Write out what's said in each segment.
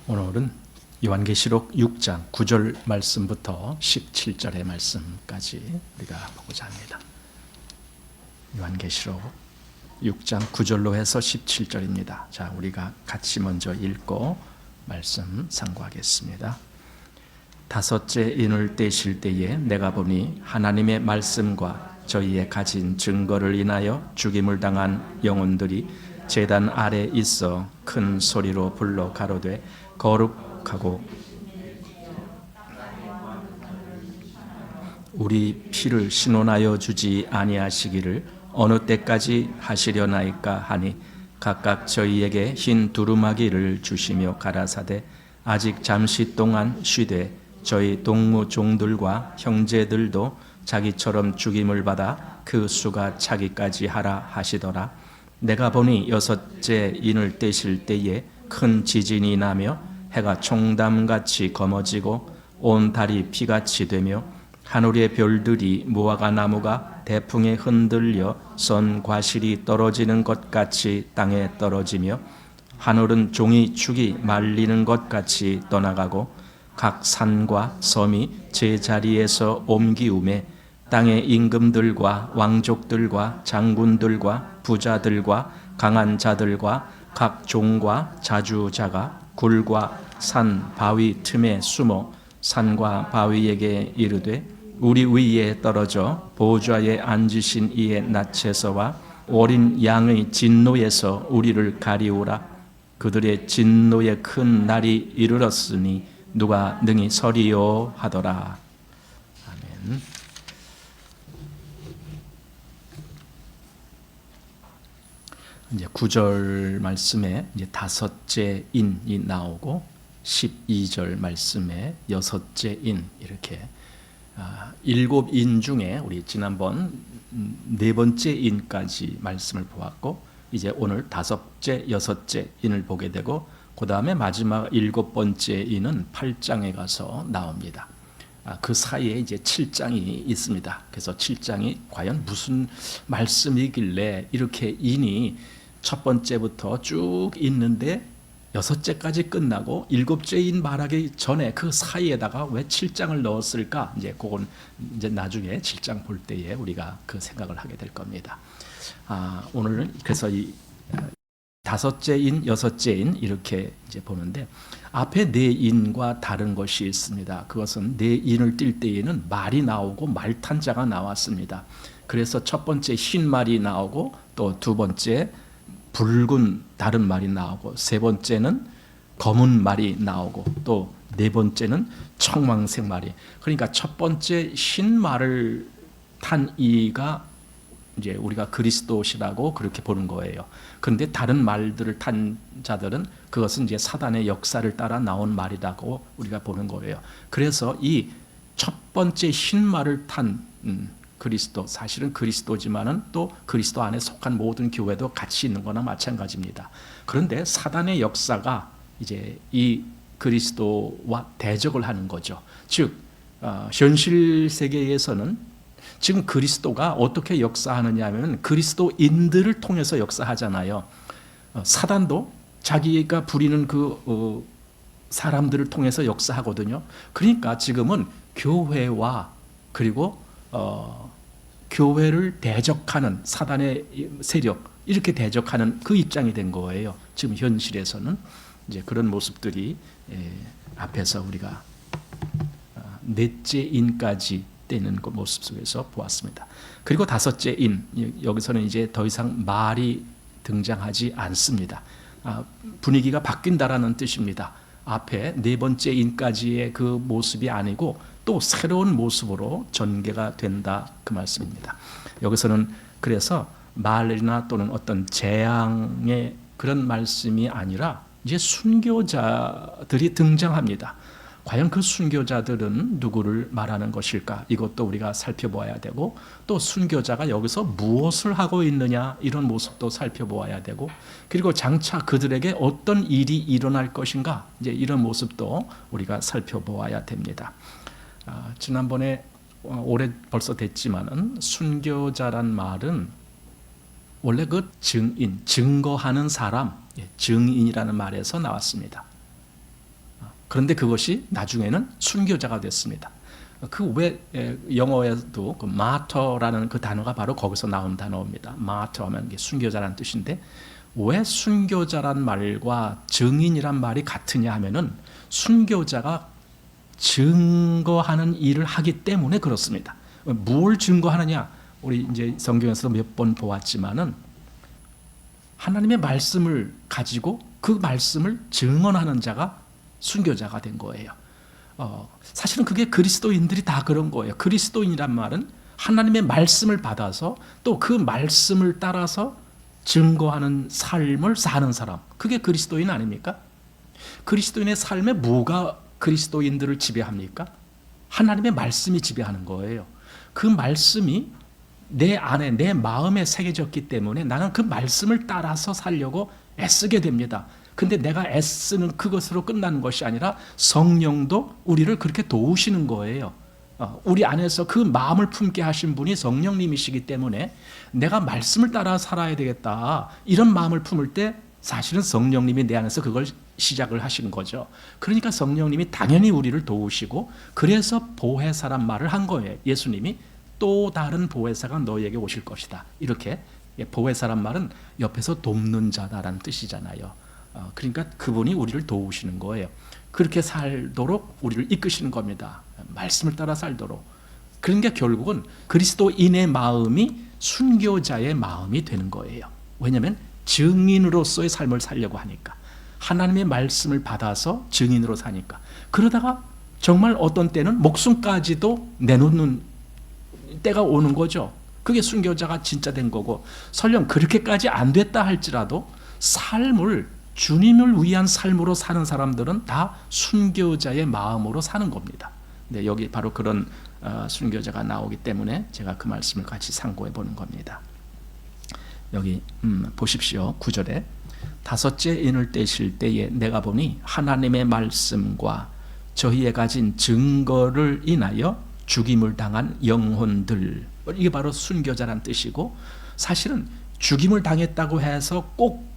오늘은 요한계시록 6장 9절 말씀부터 17절의 말씀까지 우리가 보고자 합니다. 요한계시록 6장 9절로 해서 17절입니다. 자, 우리가 같이 먼저 읽고 말씀 상고하겠습니다. 다섯째 인을 떼실 때에 내가 보니 하나님의 말씀과 저희의 가진 증거를 인하여 죽임을 당한 영혼들이 제단 아래 있어 큰 소리로 불러 가로되 거룩하고 우리 피를 신원하여 주지 아니하시기를 어느 때까지 하시려나이까 하니 각각 저희에게 흰 두루마기를 주시며 가라사대 아직 잠시 동안 쉬되 저희 동무 종들과 형제들도 자기처럼 죽임을 받아 그 수가 차기까지 하라 하시더라. 내가 보니 여섯째 인을 떼실 때에 큰 지진이 나며 해가 총담같이 검어지고 온 달이 피같이 되며 하늘의 별들이 무화과 나무가 대풍에 흔들려 선 과실이 떨어지는 것 같이 땅에 떨어지며 하늘은 종이 축이 말리는 것 같이 떠나가고 각 산과 섬이 제자리에서 옮기우매 땅의 임금들과 왕족들과 장군들과 부자들과 강한 자들과 각 종과 자주자가 굴과 산 바위 틈에 숨어 산과 바위에게 이르되 우리 위에 떨어져 보좌에 앉으신 이의 낯에서와 어린 양의 진노에서 우리를 가리우라. 그들의 진노의 큰 날이 이르렀으니 누가 능히 서리요 하더라. 아멘. 이제 9절 말씀에 이제 다섯째 인이 나오고 12절 말씀에 여섯째 인 이렇게 일곱 인 중에 우리 지난번 네 번째 인까지 말씀을 보았고 이제 오늘 다섯째, 여섯째 인을 보게 되고 그 다음에 마지막 일곱 번째 인은 8장에 가서 나옵니다. 그 사이에 이제 7장이 있습니다. 그래서 7장이 과연 무슨 말씀이길래 이렇게 인이 첫 번째부터 쭉 있는데 여섯째까지 끝나고 일곱째 인 말하기 전에 그 사이에다가 왜 7장을 넣었을까? 이제 그건 이제 나중에 7장 볼 때에 우리가 그 생각을 하게 될 겁니다. 오늘은 그래서 이 다섯째 인, 여섯째 인 이렇게 이제 보는데 앞에 네 인과 다른 것이 있습니다. 그것은 네 인을 띌 때에는 말이 나오고 말탄자가 나왔습니다. 그래서 첫 번째 흰 말이 나오고 또 두 번째 붉은 다른 말이 나오고 세 번째는 검은 말이 나오고 또 네 번째는 청황색 말이. 그러니까 첫 번째 흰 말을 탄 이가 이제 우리가 그리스도시라고 그렇게 보는 거예요. 그런데 다른 말들을 탄 자들은 그것은 이제 사단의 역사를 따라 나온 말이라고 우리가 보는 거예요. 그래서 이 첫 번째 흰 말을 탄 그리스도, 사실은 그리스도지만은 또 그리스도 안에 속한 모든 교회도 같이 있는 거나 마찬가지입니다. 그런데 사단의 역사가 이제 이 그리스도와 대적을 하는 거죠. 즉 현실 세계에서는 지금 그리스도가 어떻게 역사하느냐 하면 그리스도인들을 통해서 역사하잖아요. 사단도 자기가 부리는 그 사람들을 통해서 역사하거든요. 그러니까 지금은 교회와 그리고 교회를 대적하는 사단의 세력 이렇게 대적하는 그 입장이 된 거예요. 지금 현실에서는 이제 그런 모습들이 앞에서 우리가 넷째 인까지 떼는 그 모습 속에서 보았습니다. 그리고 다섯째 인, 여기서는 이제 더 이상 말이 등장하지 않습니다. 분위기가 바뀐다라는 뜻입니다. 앞에 네 번째 인까지의 그 모습이 아니고 또 새로운 모습으로 전개가 된다 그 말씀입니다. 여기서는 그래서 말이나 또는 어떤 재앙의 그런 말씀이 아니라 이제 순교자들이 등장합니다. 과연 그 순교자들은 누구를 말하는 것일까? 이것도 우리가 살펴보아야 되고 또 순교자가 여기서 무엇을 하고 있느냐 이런 모습도 살펴보아야 되고 그리고 장차 그들에게 어떤 일이 일어날 것인가 이제 이런 모습도 우리가 살펴보아야 됩니다. 지난번에 올해 벌써 됐지만은 순교자란 말은 원래 그 증인, 증거하는 사람, 증인이라는 말에서 나왔습니다. 그런데 그것이 나중에는 순교자가 됐습니다. 그 왜 영어에도 그 마터라는 그 단어가 바로 거기서 나온 단어입니다. 마터 하면 순교자라는 뜻인데, 왜 순교자란 말과 증인이란 말이 같으냐 하면은 순교자가 증거하는 일을 하기 때문에 그렇습니다. 뭘 증거하느냐? 우리 이제 성경에서 몇 번 보았지만은 하나님의 말씀을 가지고 그 말씀을 증언하는 자가 순교자가 된 거예요. 사실은 그게 그리스도인들이 다 그런 거예요. 그리스도인이란 말은 하나님의 말씀을 받아서 또 그 말씀을 따라서 증거하는 삶을 사는 사람, 그게 그리스도인 아닙니까? 그리스도인의 삶에 뭐가 그리스도인들을 지배합니까? 하나님의 말씀이 지배하는 거예요. 그 말씀이 내 안에, 내 마음에 새겨졌기 때문에 나는 그 말씀을 따라서 살려고 애쓰게 됩니다. 근데 내가 애쓰는 그것으로 끝나는 것이 아니라 성령도 우리를 그렇게 도우시는 거예요. 우리 안에서 그 마음을 품게 하신 분이 성령님이시기 때문에 내가 말씀을 따라 살아야 되겠다, 이런 마음을 품을 때 사실은 성령님이 내 안에서 그걸 시작을 하시는 거죠. 그러니까 성령님이 당연히 우리를 도우시고, 그래서 보혜사란 말을 한 거예요. 예수님이 또 다른 보혜사가 너희에게 오실 것이다, 이렇게. 보혜사란 말은 옆에서 돕는 자다라는 뜻이잖아요. 그러니까 그분이 우리를 도우시는 거예요. 그렇게 살도록 우리를 이끄시는 겁니다. 말씀을 따라 살도록. 그러니까 결국은 그리스도인의 마음이 순교자의 마음이 되는 거예요. 왜냐하면 증인으로서의 삶을 살려고 하니까, 하나님의 말씀을 받아서 증인으로 사니까. 그러다가 정말 어떤 때는 목숨까지도 내놓는 때가 오는 거죠. 그게 순교자가 진짜 된 거고, 설령 그렇게까지 안 됐다 할지라도 삶을 주님을 위한 삶으로 사는 사람들은 다 순교자의 마음으로 사는 겁니다. 네, 여기 바로 그런 순교자가 나오기 때문에 제가 그 말씀을 같이 상고해 보는 겁니다. 여기 보십시오. 9절에 다섯째 인을 떼실 때에 내가 보니 하나님의 말씀과 저희에 가진 증거를 인하여 죽임을 당한 영혼들, 이게 바로 순교자란 뜻이고, 사실은 죽임을 당했다고 해서 꼭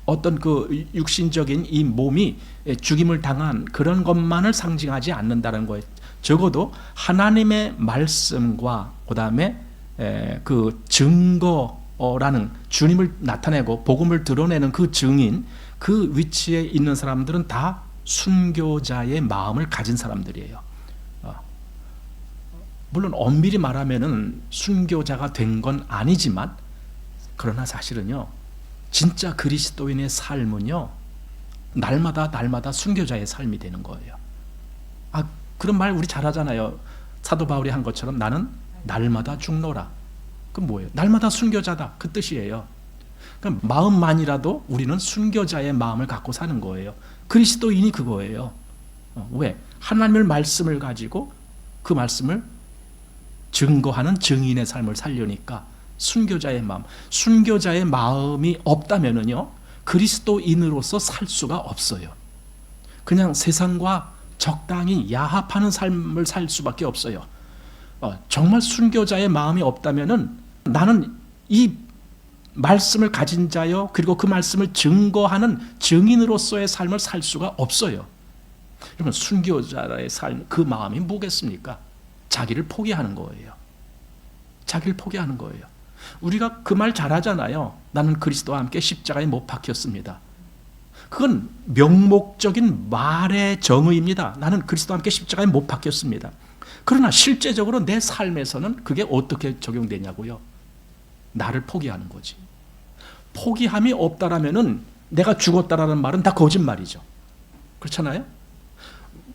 어떤 그 육신적인 이 몸이 죽임을 당한 그런 것만을 상징하지 않는다는 거예요. 적어도 하나님의 말씀과 그 다음에 그 증거라는, 주님을 나타내고 복음을 드러내는 그 증인, 그 위치에 있는 사람들은 다 순교자의 마음을 가진 사람들이에요. 물론 엄밀히 말하면은 순교자가 된 건 아니지만, 그러나 사실은요, 진짜 그리스도인의 삶은요, 날마다 순교자의 삶이 되는 거예요. 그런 말 우리 잘 하잖아요. 사도 바울이 한 것처럼 나는 날마다 죽노라. 그건 뭐예요? 날마다 순교자다, 그 뜻이에요. 그러니까 마음만이라도 우리는 순교자의 마음을 갖고 사는 거예요. 그리스도인이 그거예요. 왜? 하나님의 말씀을 가지고 그 말씀을 증거하는 증인의 삶을 살려니까 순교자의 마음. 순교자의 마음이 없다면은요, 그리스도인으로서 살 수가 없어요. 그냥 세상과 적당히 야합하는 삶을 살 수밖에 없어요. 정말 순교자의 마음이 없다면은 나는 이 말씀을 가진 자요, 그리고 그 말씀을 증거하는 증인으로서의 삶을 살 수가 없어요. 그러면 순교자의 삶, 그 마음이 뭐겠습니까? 자기를 포기하는 거예요. 자기를 포기하는 거예요. 우리가 그 말 잘하잖아요. 나는 그리스도와 함께 십자가에 못 박혔습니다. 그건 명목적인 말의 정의입니다. 나는 그리스도와 함께 십자가에 못 박혔습니다. 그러나 실제적으로 내 삶에서는 그게 어떻게 적용되냐고요? 나를 포기하는 거지. 포기함이 없다라면은 내가 죽었다라는 말은 다 거짓말이죠. 그렇잖아요?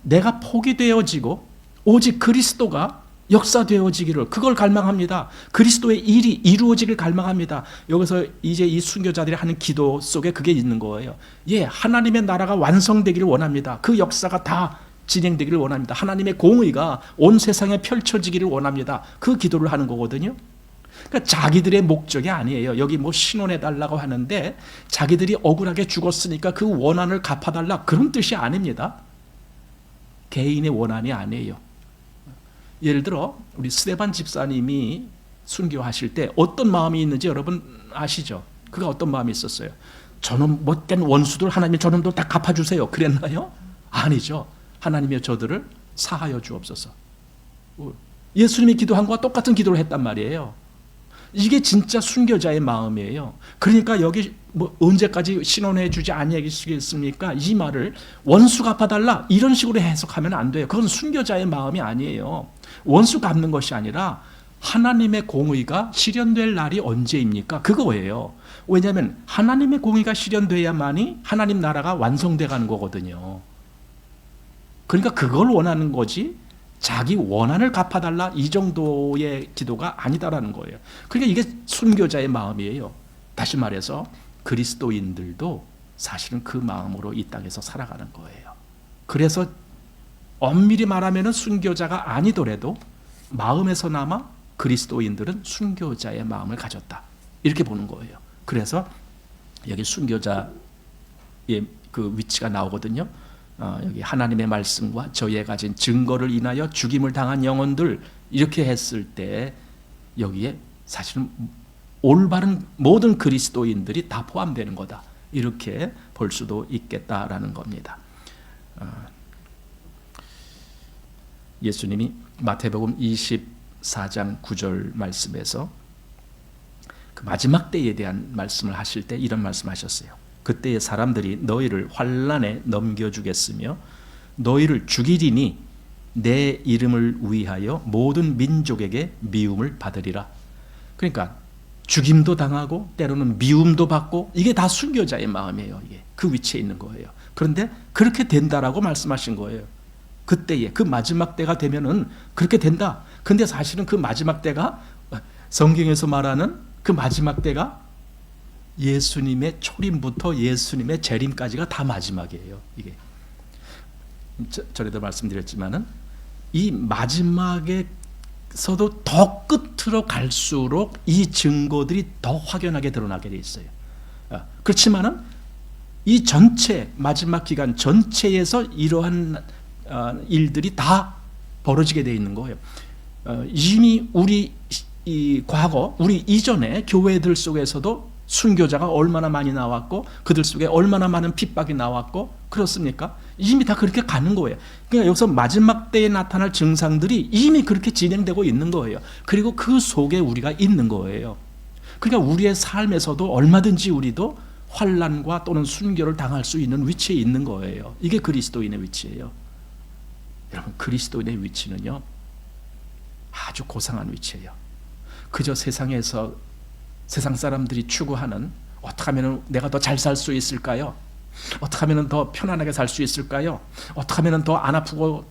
내가 포기되어지고 오직 그리스도가 역사되어지기를, 그걸 갈망합니다. 그리스도의 일이 이루어지길 갈망합니다. 여기서 이제 이 순교자들이 하는 기도 속에 그게 있는 거예요. 하나님의 나라가 완성되기를 원합니다. 그 역사가 다 진행되기를 원합니다. 하나님의 공의가 온 세상에 펼쳐지기를 원합니다. 그 기도를 하는 거거든요. 그러니까 자기들의 목적이 아니에요. 여기 뭐 신원해달라고 하는데 자기들이 억울하게 죽었으니까 그 원한을 갚아달라, 그런 뜻이 아닙니다. 개인의 원한이 아니에요. 예를 들어 우리 스데반 집사님이 순교하실 때 어떤 마음이 있는지 여러분 아시죠? 그가 어떤 마음이 있었어요? 저놈 못된 원수들 하나님이 저놈들 다 갚아주세요, 그랬나요? 아니죠. 하나님이여 저들을 사하여 주옵소서. 예수님이 기도한 것과 똑같은 기도를 했단 말이에요. 이게 진짜 순교자의 마음이에요. 그러니까 여기 뭐 언제까지 신원해 주지 아니하겠습니까? 이 말을 원수 갚아달라 이런 식으로 해석하면 안 돼요. 그건 순교자의 마음이 아니에요. 원수 갚는 것이 아니라 하나님의 공의가 실현될 날이 언제입니까? 그거예요. 왜냐하면 하나님의 공의가 실현돼야만이 하나님 나라가 완성돼 가는 거거든요. 그러니까 그걸 원하는 거지 자기 원한을 갚아달라 이 정도의 기도가 아니다라는 거예요. 그러니까 이게 순교자의 마음이에요. 다시 말해서 그리스도인들도 사실은 그 마음으로 이 땅에서 살아가는 거예요. 그래서 엄밀히 말하면 순교자가 아니더라도 마음에서나마 그리스도인들은 순교자의 마음을 가졌다 이렇게 보는 거예요. 그래서 여기 순교자의 그 위치가 나오거든요. 여기 하나님의 말씀과 저희의 가진 증거를 인하여 죽임을 당한 영혼들 이렇게 했을 때 여기에 사실은 올바른 모든 그리스도인들이 다 포함되는 거다 이렇게 볼 수도 있겠다라는 겁니다. 예수님이 마태복음 24장 9절 말씀에서 그 마지막 때에 대한 말씀을 하실 때 이런 말씀하셨어요. 그때의 사람들이 너희를 환난에 넘겨주겠으며 너희를 죽이리니 내 이름을 위하여 모든 민족에게 미움을 받으리라. 그러니까 죽임도 당하고 때로는 미움도 받고 이게 다 순교자의 마음이에요. 이게 그 위치에 있는 거예요. 그런데 그렇게 된다라고 말씀하신 거예요. 그때에 그 마지막 때가 되면은 그렇게 된다. 근데 사실은 그 마지막 때가 성경에서 말하는 그 마지막 때가 예수님의 초림부터 예수님의 재림까지가 다 마지막이에요. 이게 전에도 말씀드렸지만은 이 마지막에서도 더 끝으로 갈수록 이 증거들이 더 확연하게 드러나게 돼 있어요. 그렇지만은 이 전체 마지막 기간 전체에서 이러한 일들이 다 벌어지게 돼 있는 거예요. 이미 우리 이 과거 우리 이전의 교회들 속에서도 순교자가 얼마나 많이 나왔고 그들 속에 얼마나 많은 핍박이 나왔고 그렇습니까? 이미 다 그렇게 가는 거예요. 그러니까 여기서 마지막 때에 나타날 증상들이 이미 그렇게 진행되고 있는 거예요. 그리고 그 속에 우리가 있는 거예요. 그러니까 우리의 삶에서도 얼마든지 우리도 환난과 또는 순교를 당할 수 있는 위치에 있는 거예요. 이게 그리스도인의 위치예요. 여러분 그리스도인의 위치는요 아주 고상한 위치예요. 그저 세상에서 세상 사람들이 추구하는 어떻게 하면 내가 더 잘 살 수 있을까요? 어떻게 하면 더 편안하게 살 수 있을까요? 어떻게 하면 더 안 아프고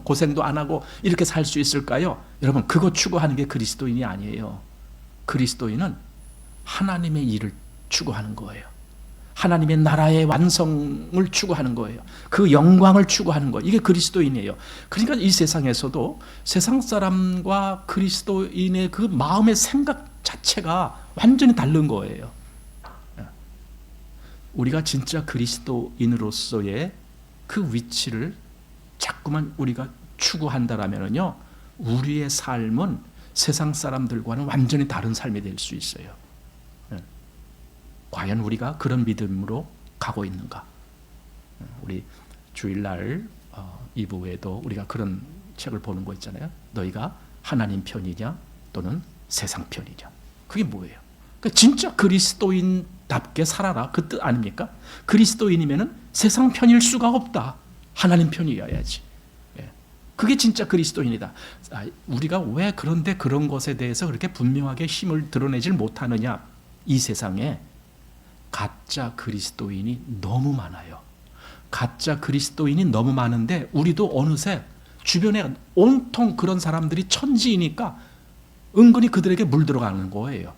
고생도 안 하고 이렇게 살 수 있을까요? 여러분 그거 추구하는 게 그리스도인이 아니에요. 그리스도인은 하나님의 일을 추구하는 거예요. 하나님의 나라의 완성을 추구하는 거예요. 그 영광을 추구하는 거예요. 이게 그리스도인이에요. 그러니까 이 세상에서도 세상 사람과 그리스도인의 그 마음의 생각 자체가 완전히 다른 거예요. 우리가 진짜 그리스도인으로서의 그 위치를 자꾸만 우리가 추구한다라면요, 우리의 삶은 세상 사람들과는 완전히 다른 삶이 될 수 있어요. 과연 우리가 그런 믿음으로 가고 있는가? 우리 주일날 2부에도 우리가 그런 책을 보는 거 있잖아요. 너희가 하나님 편이냐 또는 세상 편이냐. 그게 뭐예요? 그러니까 진짜 그리스도인답게 살아라 그 뜻 아닙니까? 그리스도인이면은 세상 편일 수가 없다. 하나님 편이어야지. 그게 진짜 그리스도인이다. 우리가 왜 그런데 그런 것에 대해서 그렇게 분명하게 힘을 드러내질 못하느냐? 이 세상에 가짜 그리스도인이 너무 많아요. 가짜 그리스도인이 너무 많은데 우리도 어느새 주변에 온통 그런 사람들이 천지이니까 은근히 그들에게 물들어가는 거예요.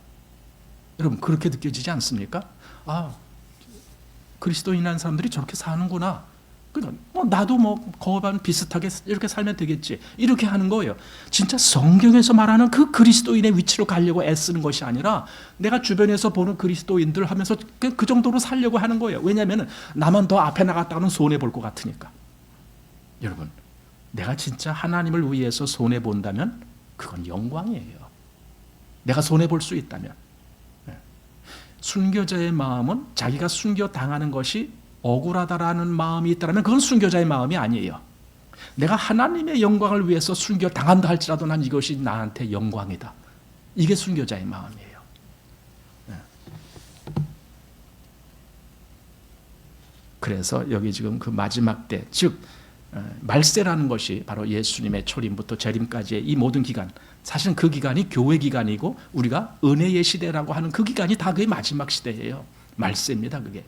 여러분 그렇게 느껴지지 않습니까? 아, 그리스도인이라는 사람들이 저렇게 사는구나. 나도 거반 비슷하게 이렇게 살면 되겠지. 이렇게 하는 거예요. 진짜 성경에서 말하는 그 그리스도인의 위치로 가려고 애쓰는 것이 아니라 내가 주변에서 보는 그리스도인들 하면서 그 정도로 살려고 하는 거예요. 왜냐하면 나만 더 앞에 나갔다가는 손해볼 것 같으니까. 여러분, 내가 진짜 하나님을 위해서 손해본다면 그건 영광이에요. 내가 손해볼 수 있다면. 순교자의 마음은 자기가 순교당하는 것이 억울하다라는 마음이 있다면 그건 순교자의 마음이 아니에요. 내가 하나님의 영광을 위해서 순교당한다 할지라도 난 이것이 나한테 영광이다. 이게 순교자의 마음이에요. 그래서 여기 지금 그 마지막 때, 즉 말세라는 것이 바로 예수님의 초림부터 재림까지의 이 모든 기간, 사실은 그 기간이 교회 기간이고 우리가 은혜의 시대라고 하는 그 기간이 다 그의 마지막 시대예요. 말세입니다. 그게.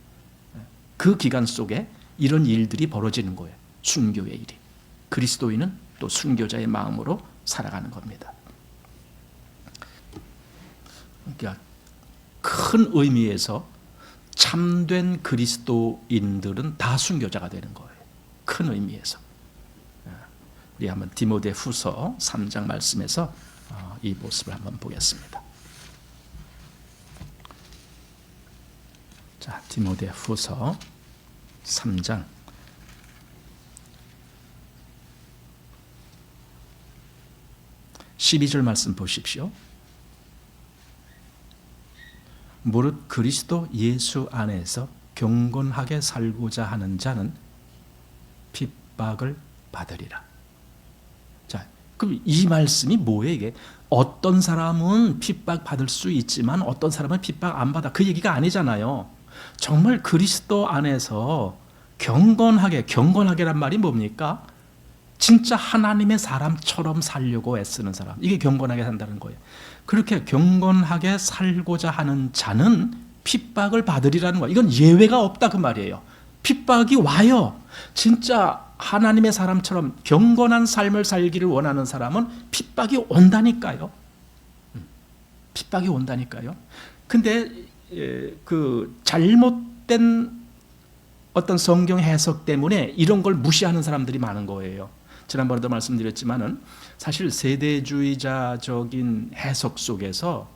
그 기간 속에 이런 일들이 벌어지는 거예요. 순교의 일이. 그리스도인은 또 순교자의 마음으로 살아가는 겁니다. 그러니까 큰 의미에서 참된 그리스도인들은 다 순교자가 되는 거예요. 큰 의미에서. 우리 한번 디모데후서 3장 말씀에서 이 모습을 한번 보겠습니다. 자, 디모데후서 3장 12절 말씀 보십시오. 무릇 그리스도 예수 안에서 경건하게 살고자 하는 자는 핍박을 받으리라. 자, 그럼 이 말씀이 뭐예요? 이게 어떤 사람은 핍박 받을 수 있지만 어떤 사람은 핍박 안 받아. 그 얘기가 아니잖아요. 정말 그리스도 안에서 경건하게란 말이 뭡니까? 진짜 하나님의 사람처럼 살려고 애쓰는 사람. 이게 경건하게 산다는 거예요. 그렇게 경건하게 살고자 하는 자는 핍박을 받으리라는 거예요. 이건 예외가 없다 그 말이에요. 핍박이 와요. 진짜 하나님의 사람처럼 경건한 삶을 살기를 원하는 사람은 핍박이 온다니까요. 핍박이 온다니까요. 근데 그 잘못된 어떤 성경 해석 때문에 이런 걸 무시하는 사람들이 많은 거예요. 지난번에도 말씀드렸지만은 사실 세대주의자적인 해석 속에서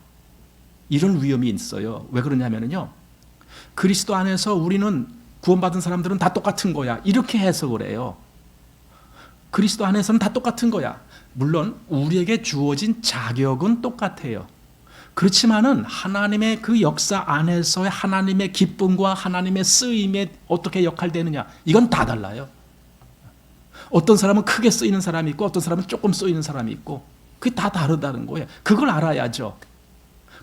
이런 위험이 있어요. 왜 그러냐면요, 그리스도 안에서 우리는 구원받은 사람들은 다 똑같은 거야. 이렇게 해석을 해요. 그리스도 안에서는 다 똑같은 거야. 물론 우리에게 주어진 자격은 똑같아요. 그렇지만은 하나님의 그 역사 안에서의 하나님의 기쁨과 하나님의 쓰임에 어떻게 역할되느냐, 이건 다 달라요. 어떤 사람은 크게 쓰이는 사람이 있고 어떤 사람은 조금 쓰이는 사람이 있고 그게 다 다르다는 거예요. 그걸 알아야죠.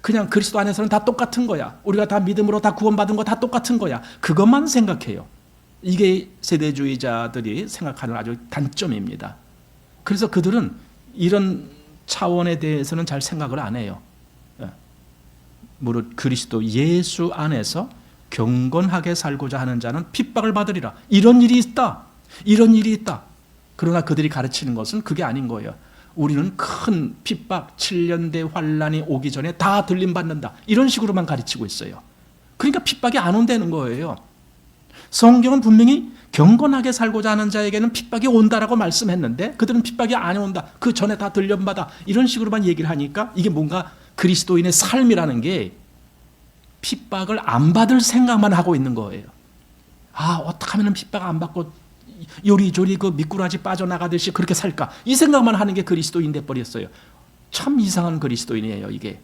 그냥 그리스도 안에서는 다 똑같은 거야. 우리가 다 믿음으로 다 구원받은 거 다 똑같은 거야. 그것만 생각해요. 이게 세대주의자들이 생각하는 아주 단점입니다. 그래서 그들은 이런 차원에 대해서는 잘 생각을 안 해요. 무릇 그리스도 예수 안에서 경건하게 살고자 하는 자는 핍박을 받으리라. 이런 일이 있다. 이런 일이 있다. 그러나 그들이 가르치는 것은 그게 아닌 거예요. 우리는 큰 핍박, 7년대 환란이 오기 전에 다 들림받는다. 이런 식으로만 가르치고 있어요. 그러니까 핍박이 안 온다는 거예요. 성경은 분명히 경건하게 살고자 하는 자에게는 핍박이 온다라고 말씀했는데 그들은 핍박이 안 온다. 그 전에 다 들림받아. 이런 식으로만 얘기를 하니까 이게 뭔가 그리스도인의 삶이라는 게 핍박을 안 받을 생각만 하고 있는 거예요. 아, 어떻게 하면 핍박 안 받고 요리조리 그 미꾸라지 빠져나가듯이 그렇게 살까? 이 생각만 하는 게 그리스도인 돼버렸어요. 참 이상한 그리스도인이에요, 이게.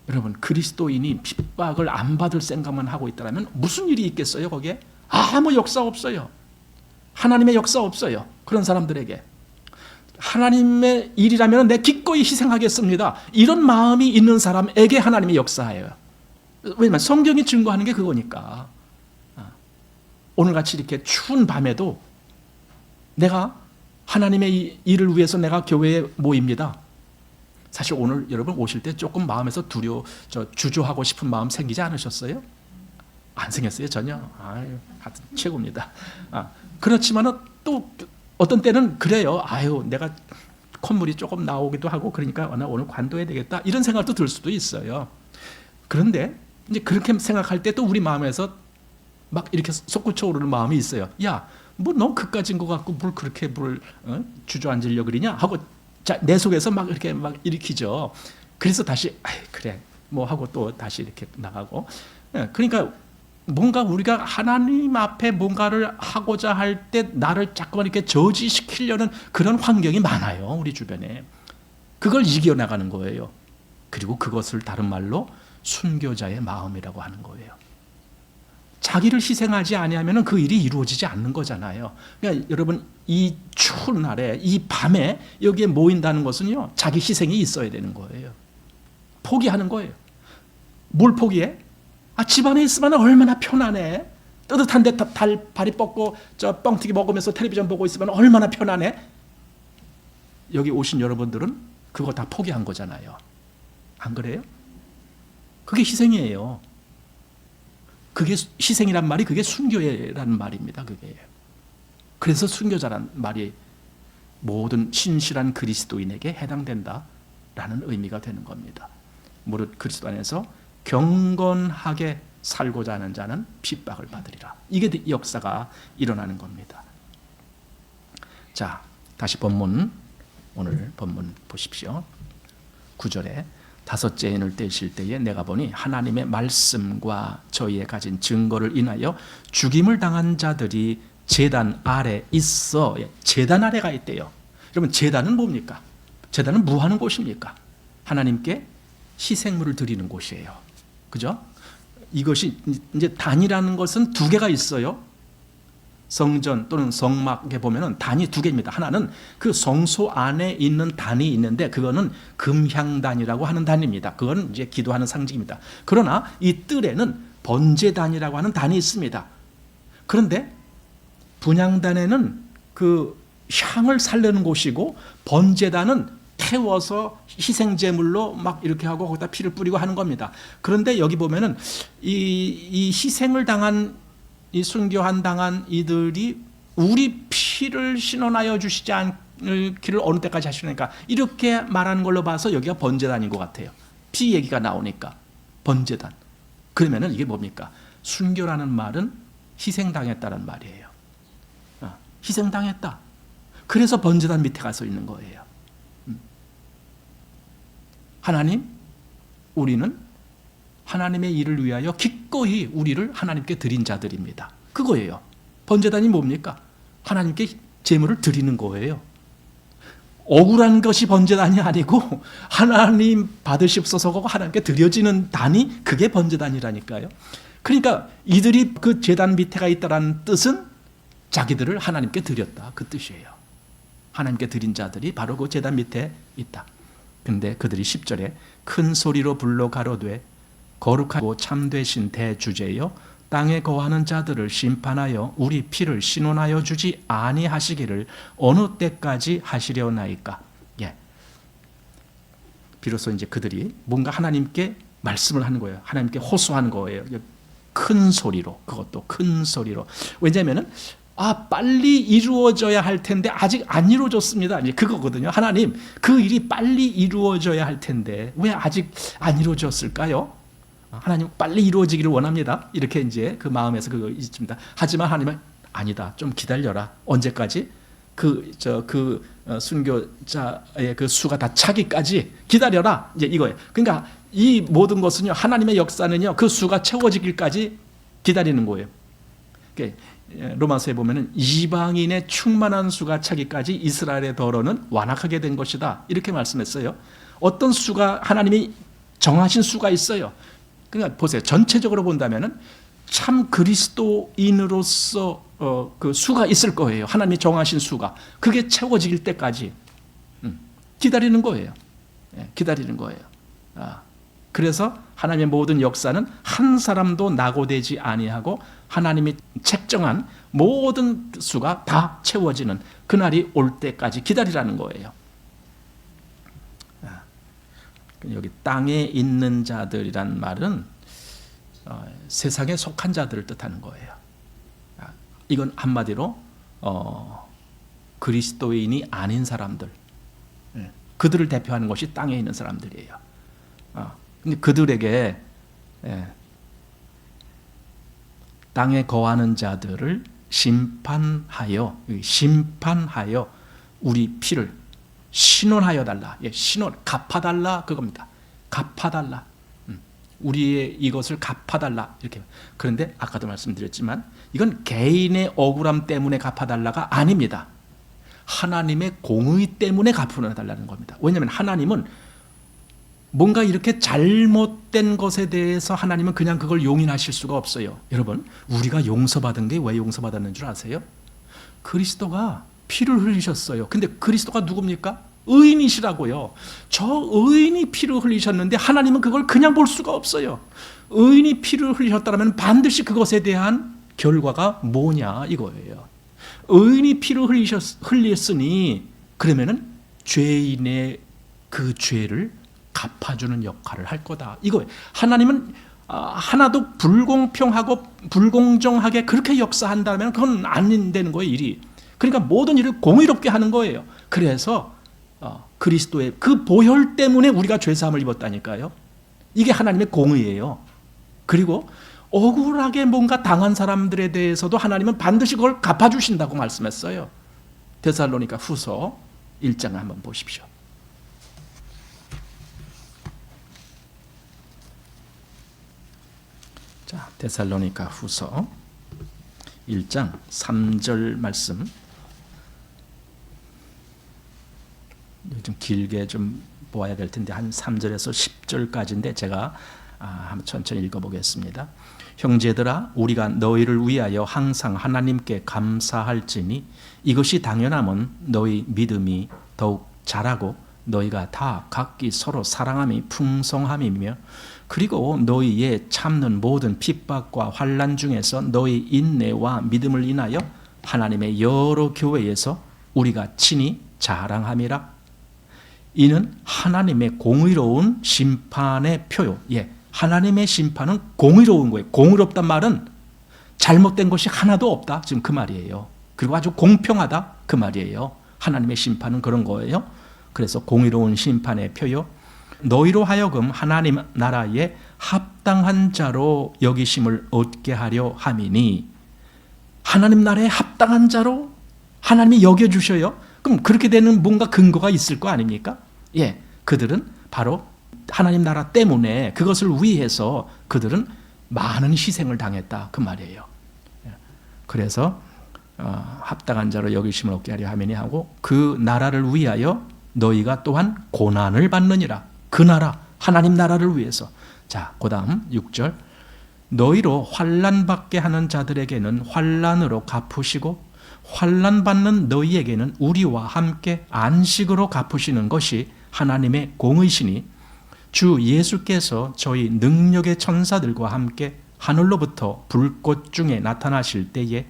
여러분, 그리스도인이 핍박을 안 받을 생각만 하고 있다면 무슨 일이 있겠어요, 거기에? 아무 역사 없어요. 하나님의 역사 없어요. 그런 사람들에게. 하나님의 일이라면 내 기꺼이 희생하겠습니다. 이런 마음이 있는 사람에게 하나님의 역사예요. 왜냐하면 성경이 증거하는 게 그거니까. 오늘같이 이렇게 추운 밤에도 내가 하나님의 일을 위해서 내가 교회에 모입니다. 사실 오늘 여러분 오실 때 조금 마음에서 주저하고 싶은 마음 생기지 않으셨어요? 안 생겼어요, 전혀. 아유, 하여튼 최고입니다. 그렇지만은 또 어떤 때는 그래요. 아유, 내가 콧물이 조금 나오기도 하고 그러니까 나 오늘 관둬야 되겠다. 이런 생각도 들 수도 있어요. 그런데 이제 그렇게 생각할 때 또 우리 마음에서 막 이렇게 솟구쳐 오르는 마음이 있어요. 야, 뭐 너 그까진 것 같고 뭘 그렇게 주저앉으려 그러냐 하고 내 속에서 막 이렇게 막 일으키죠. 그래서 다시 그래 뭐 하고 또 다시 이렇게 나가고. 그러니까 뭔가 우리가 하나님 앞에 뭔가를 하고자 할 때 나를 자꾸 이렇게 저지시키려는 그런 환경이 많아요, 우리 주변에. 그걸 이겨나가는 거예요. 그리고 그것을 다른 말로 순교자의 마음이라고 하는 거예요. 자기를 희생하지 아니하면 그 일이 이루어지지 않는 거잖아요. 그러니까 여러분 이 추운 날에 이 밤에 여기에 모인다는 것은요 자기 희생이 있어야 되는 거예요. 포기하는 거예요. 뭘 포기해? 집안에 있으면 얼마나 편안해. 뜨뜻한데 발이 뻗고 저 뻥튀기 먹으면서 텔레비전 보고 있으면 얼마나 편안해. 여기 오신 여러분들은 그거 다 포기한 거잖아요. 안 그래요? 그게 희생이에요. 그게 희생이란 말이 그게 순교라는 말입니다. 그게. 그래서 순교자란 말이 모든 신실한 그리스도인에게 해당된다라는 의미가 되는 겁니다. 무릇 그리스도 안에서 경건하게 살고자 하는 자는 핍박을 받으리라. 이게 역사가 일어나는 겁니다. 자, 다시 오늘 본문 보십시오. 9절에 다섯째 인을 떼실 때에 내가 보니 하나님의 말씀과 저희의 가진 증거를 인하여 죽임을 당한 자들이 제단 아래 있어. 제단 아래가 있대요. 여러분 제단은 뭡니까? 제단은 뭐 하는 곳입니까? 하나님께 희생물을 드리는 곳이에요. 그죠? 이것이 이제 단이라는 것은 두 개가 있어요. 성전 또는 성막에 보면은 단이 두 개입니다. 하나는 그 성소 안에 있는 단이 있는데 그거는 금향단이라고 하는 단입니다. 그건 이제 기도하는 상징입니다. 그러나 이 뜰에는 번제단이라고 하는 단이 있습니다. 그런데 분향단에는 그 향을 살리는 곳이고 번제단은 태워서 희생제물로 막 이렇게 하고 거기다 피를 뿌리고 하는 겁니다. 그런데 여기 보면은 이 희생을 당한 이 순교한 당한 이들이 우리 피를 신원하여 주시지 않기를 어느 때까지 하시니까 이렇게 말하는 걸로 봐서 여기가 번제단인 것 같아요. 피 얘기가 나오니까 번제단. 그러면은 이게 뭡니까? 순교라는 말은 희생당했다는 말이에요. 희생당했다. 그래서 번제단 밑에 가서 있는 거예요. 하나님, 우리는 하나님의 일을 위하여 기꺼이 우리를 하나님께 드린 자들입니다. 그거예요. 번제단이 뭡니까? 하나님께 제물을 드리는 거예요. 억울한 것이 번제단이 아니고 하나님 받으시옵소서고 하나님께 드려지는 단이 그게 번제단이라니까요. 그러니까 이들이 그 제단 밑에가 있다는 뜻은 자기들을 하나님께 드렸다 그 뜻이에요. 하나님께 드린 자들이 바로 그 제단 밑에 있다. 근데 그들이 10절에 큰 소리로 불러 가로되 거룩하고 참되신 대주제여 땅에 거하는 자들을 심판하여 우리 피를 신원하여 주지 아니하시기를 어느 때까지 하시려나이까. 예. 비로소 이제 그들이 뭔가 하나님께 말씀을 하는 거예요. 하나님께 호소하는 거예요. 큰 소리로, 그것도 큰 소리로. 왜냐하면은 빨리 이루어져야 할 텐데 아직 안 이루어졌습니다. 이제 그거거든요. 하나님, 그 일이 빨리 이루어져야 할 텐데 왜 아직 안 이루어졌을까요? 하나님 빨리 이루어지기를 원합니다. 이렇게 이제 그 마음에서 그거 있습니다. 하지만 하나님은 아니다. 좀 기다려라. 언제까지? 순교자의 그 수가 다 차기까지 기다려라. 이제 이거예요. 그러니까 이 모든 것은요, 하나님의 역사는요, 그 수가 채워지기까지 기다리는 거예요. 로마서에 보면은 이방인의 충만한 수가 차기까지 이스라엘의 더러는 완악하게 된 것이다. 이렇게 말씀했어요. 어떤 수가 하나님이 정하신 수가 있어요. 그러니까 보세요. 전체적으로 본다면은 참 그리스도인으로서 그 수가 있을 거예요. 하나님이 정하신 수가. 그게 채워질 때까지 기다리는 거예요. 기다리는 거예요. 그래서 하나님의 모든 역사는 한 사람도 낙오되지 아니하고 하나님이 책정한 모든 수가 다 채워지는 그날이 올 때까지 기다리라는 거예요. 여기 땅에 있는 자들이란 말은 세상에 속한 자들을 뜻하는 거예요. 이건 한마디로 그리스도인이 아닌 사람들, 그들을 대표하는 것이 땅에 있는 사람들이에요. 근데 그들에게 땅에 거하는 자들을 심판하여 우리 피를 신원하여 달라. 신원, 갚아달라 그겁니다. 갚아달라. 우리의 이것을 갚아달라 이렇게. 그런데 아까도 말씀드렸지만 이건 개인의 억울함 때문에 갚아달라가 아닙니다. 하나님의 공의 때문에 갚아달라는 겁니다. 왜냐하면 하나님은 뭔가 이렇게 잘못된 것에 대해서 하나님은 그냥 그걸 용인하실 수가 없어요. 여러분, 우리가 용서받은 게 왜 용서받았는 줄 아세요? 그리스도가 피를 흘리셨어요. 근데 그리스도가 누굽니까? 의인이시라고요. 저 의인이 피를 흘리셨는데 하나님은 그걸 그냥 볼 수가 없어요. 의인이 피를 흘리셨다면 반드시 그것에 대한 결과가 뭐냐 이거예요. 의인이 피를 흘렸으니 그러면은 죄인의 그 죄를 갚아주는 역할을 할 거다 이거예요. 하나님은 하나도 불공평하고 불공정하게 그렇게 역사한다면 그건 안 되는 거예요, 일이. 그러니까 모든 일을 공의롭게 하는 거예요. 그래서 그리스도의 그 보혈 때문에 우리가 죄사함을 입었다니까요. 이게 하나님의 공의예요. 그리고 억울하게 뭔가 당한 사람들에 대해서도 하나님은 반드시 그걸 갚아주신다고 말씀했어요. 데살로니가 후서 1장을 한번 보십시오. 자, 데살로니가 후서 1장 3절 말씀. 좀 길게 좀 보아야 될 텐데 한 3절에서 10절까지인데 제가 한번 천천히 읽어보겠습니다. 형제들아, 우리가 너희를 위하여 항상 하나님께 감사할지니 이것이 당연함은 너희 믿음이 더욱 자라고 너희가 다 각기 서로 사랑함이 풍성함이며 그리고 너희의 참는 모든 핍박과 환난 중에서 너희 인내와 믿음을 인하여 하나님의 여러 교회에서 우리가 친히 자랑함이라. 이는 하나님의 공의로운 심판의 표요. 하나님의 심판은 공의로운 거예요. 공의롭단 말은 잘못된 것이 하나도 없다, 지금 그 말이에요. 그리고 아주 공평하다, 그 말이에요. 하나님의 심판은 그런 거예요. 그래서 공의로운 심판의 표요. 너희로 하여금 하나님 나라에 합당한 자로 여기심을 얻게 하려 함이니, 하나님 나라에 합당한 자로 하나님이 여겨주셔요. 그럼 그렇게 되는 뭔가 근거가 있을 거 아닙니까? 그들은 바로 하나님 나라 때문에 그것을 위해서 그들은 많은 희생을 당했다, 그 말이에요. 그래서 합당한 자로 여기심을 얻게 하려 함이니 하고 그 나라를 위하여 너희가 또한 고난을 받느니라. 그 나라, 하나님 나라를 위해서. 자, 그 다음 6절. 너희로 환난 받게 하는 자들에게는 환난으로 갚으시고 환난 받는 너희에게는 우리와 함께 안식으로 갚으시는 것이 하나님의 공의시니 주 예수께서 저희 능력의 천사들과 함께 하늘로부터 불꽃 중에 나타나실 때에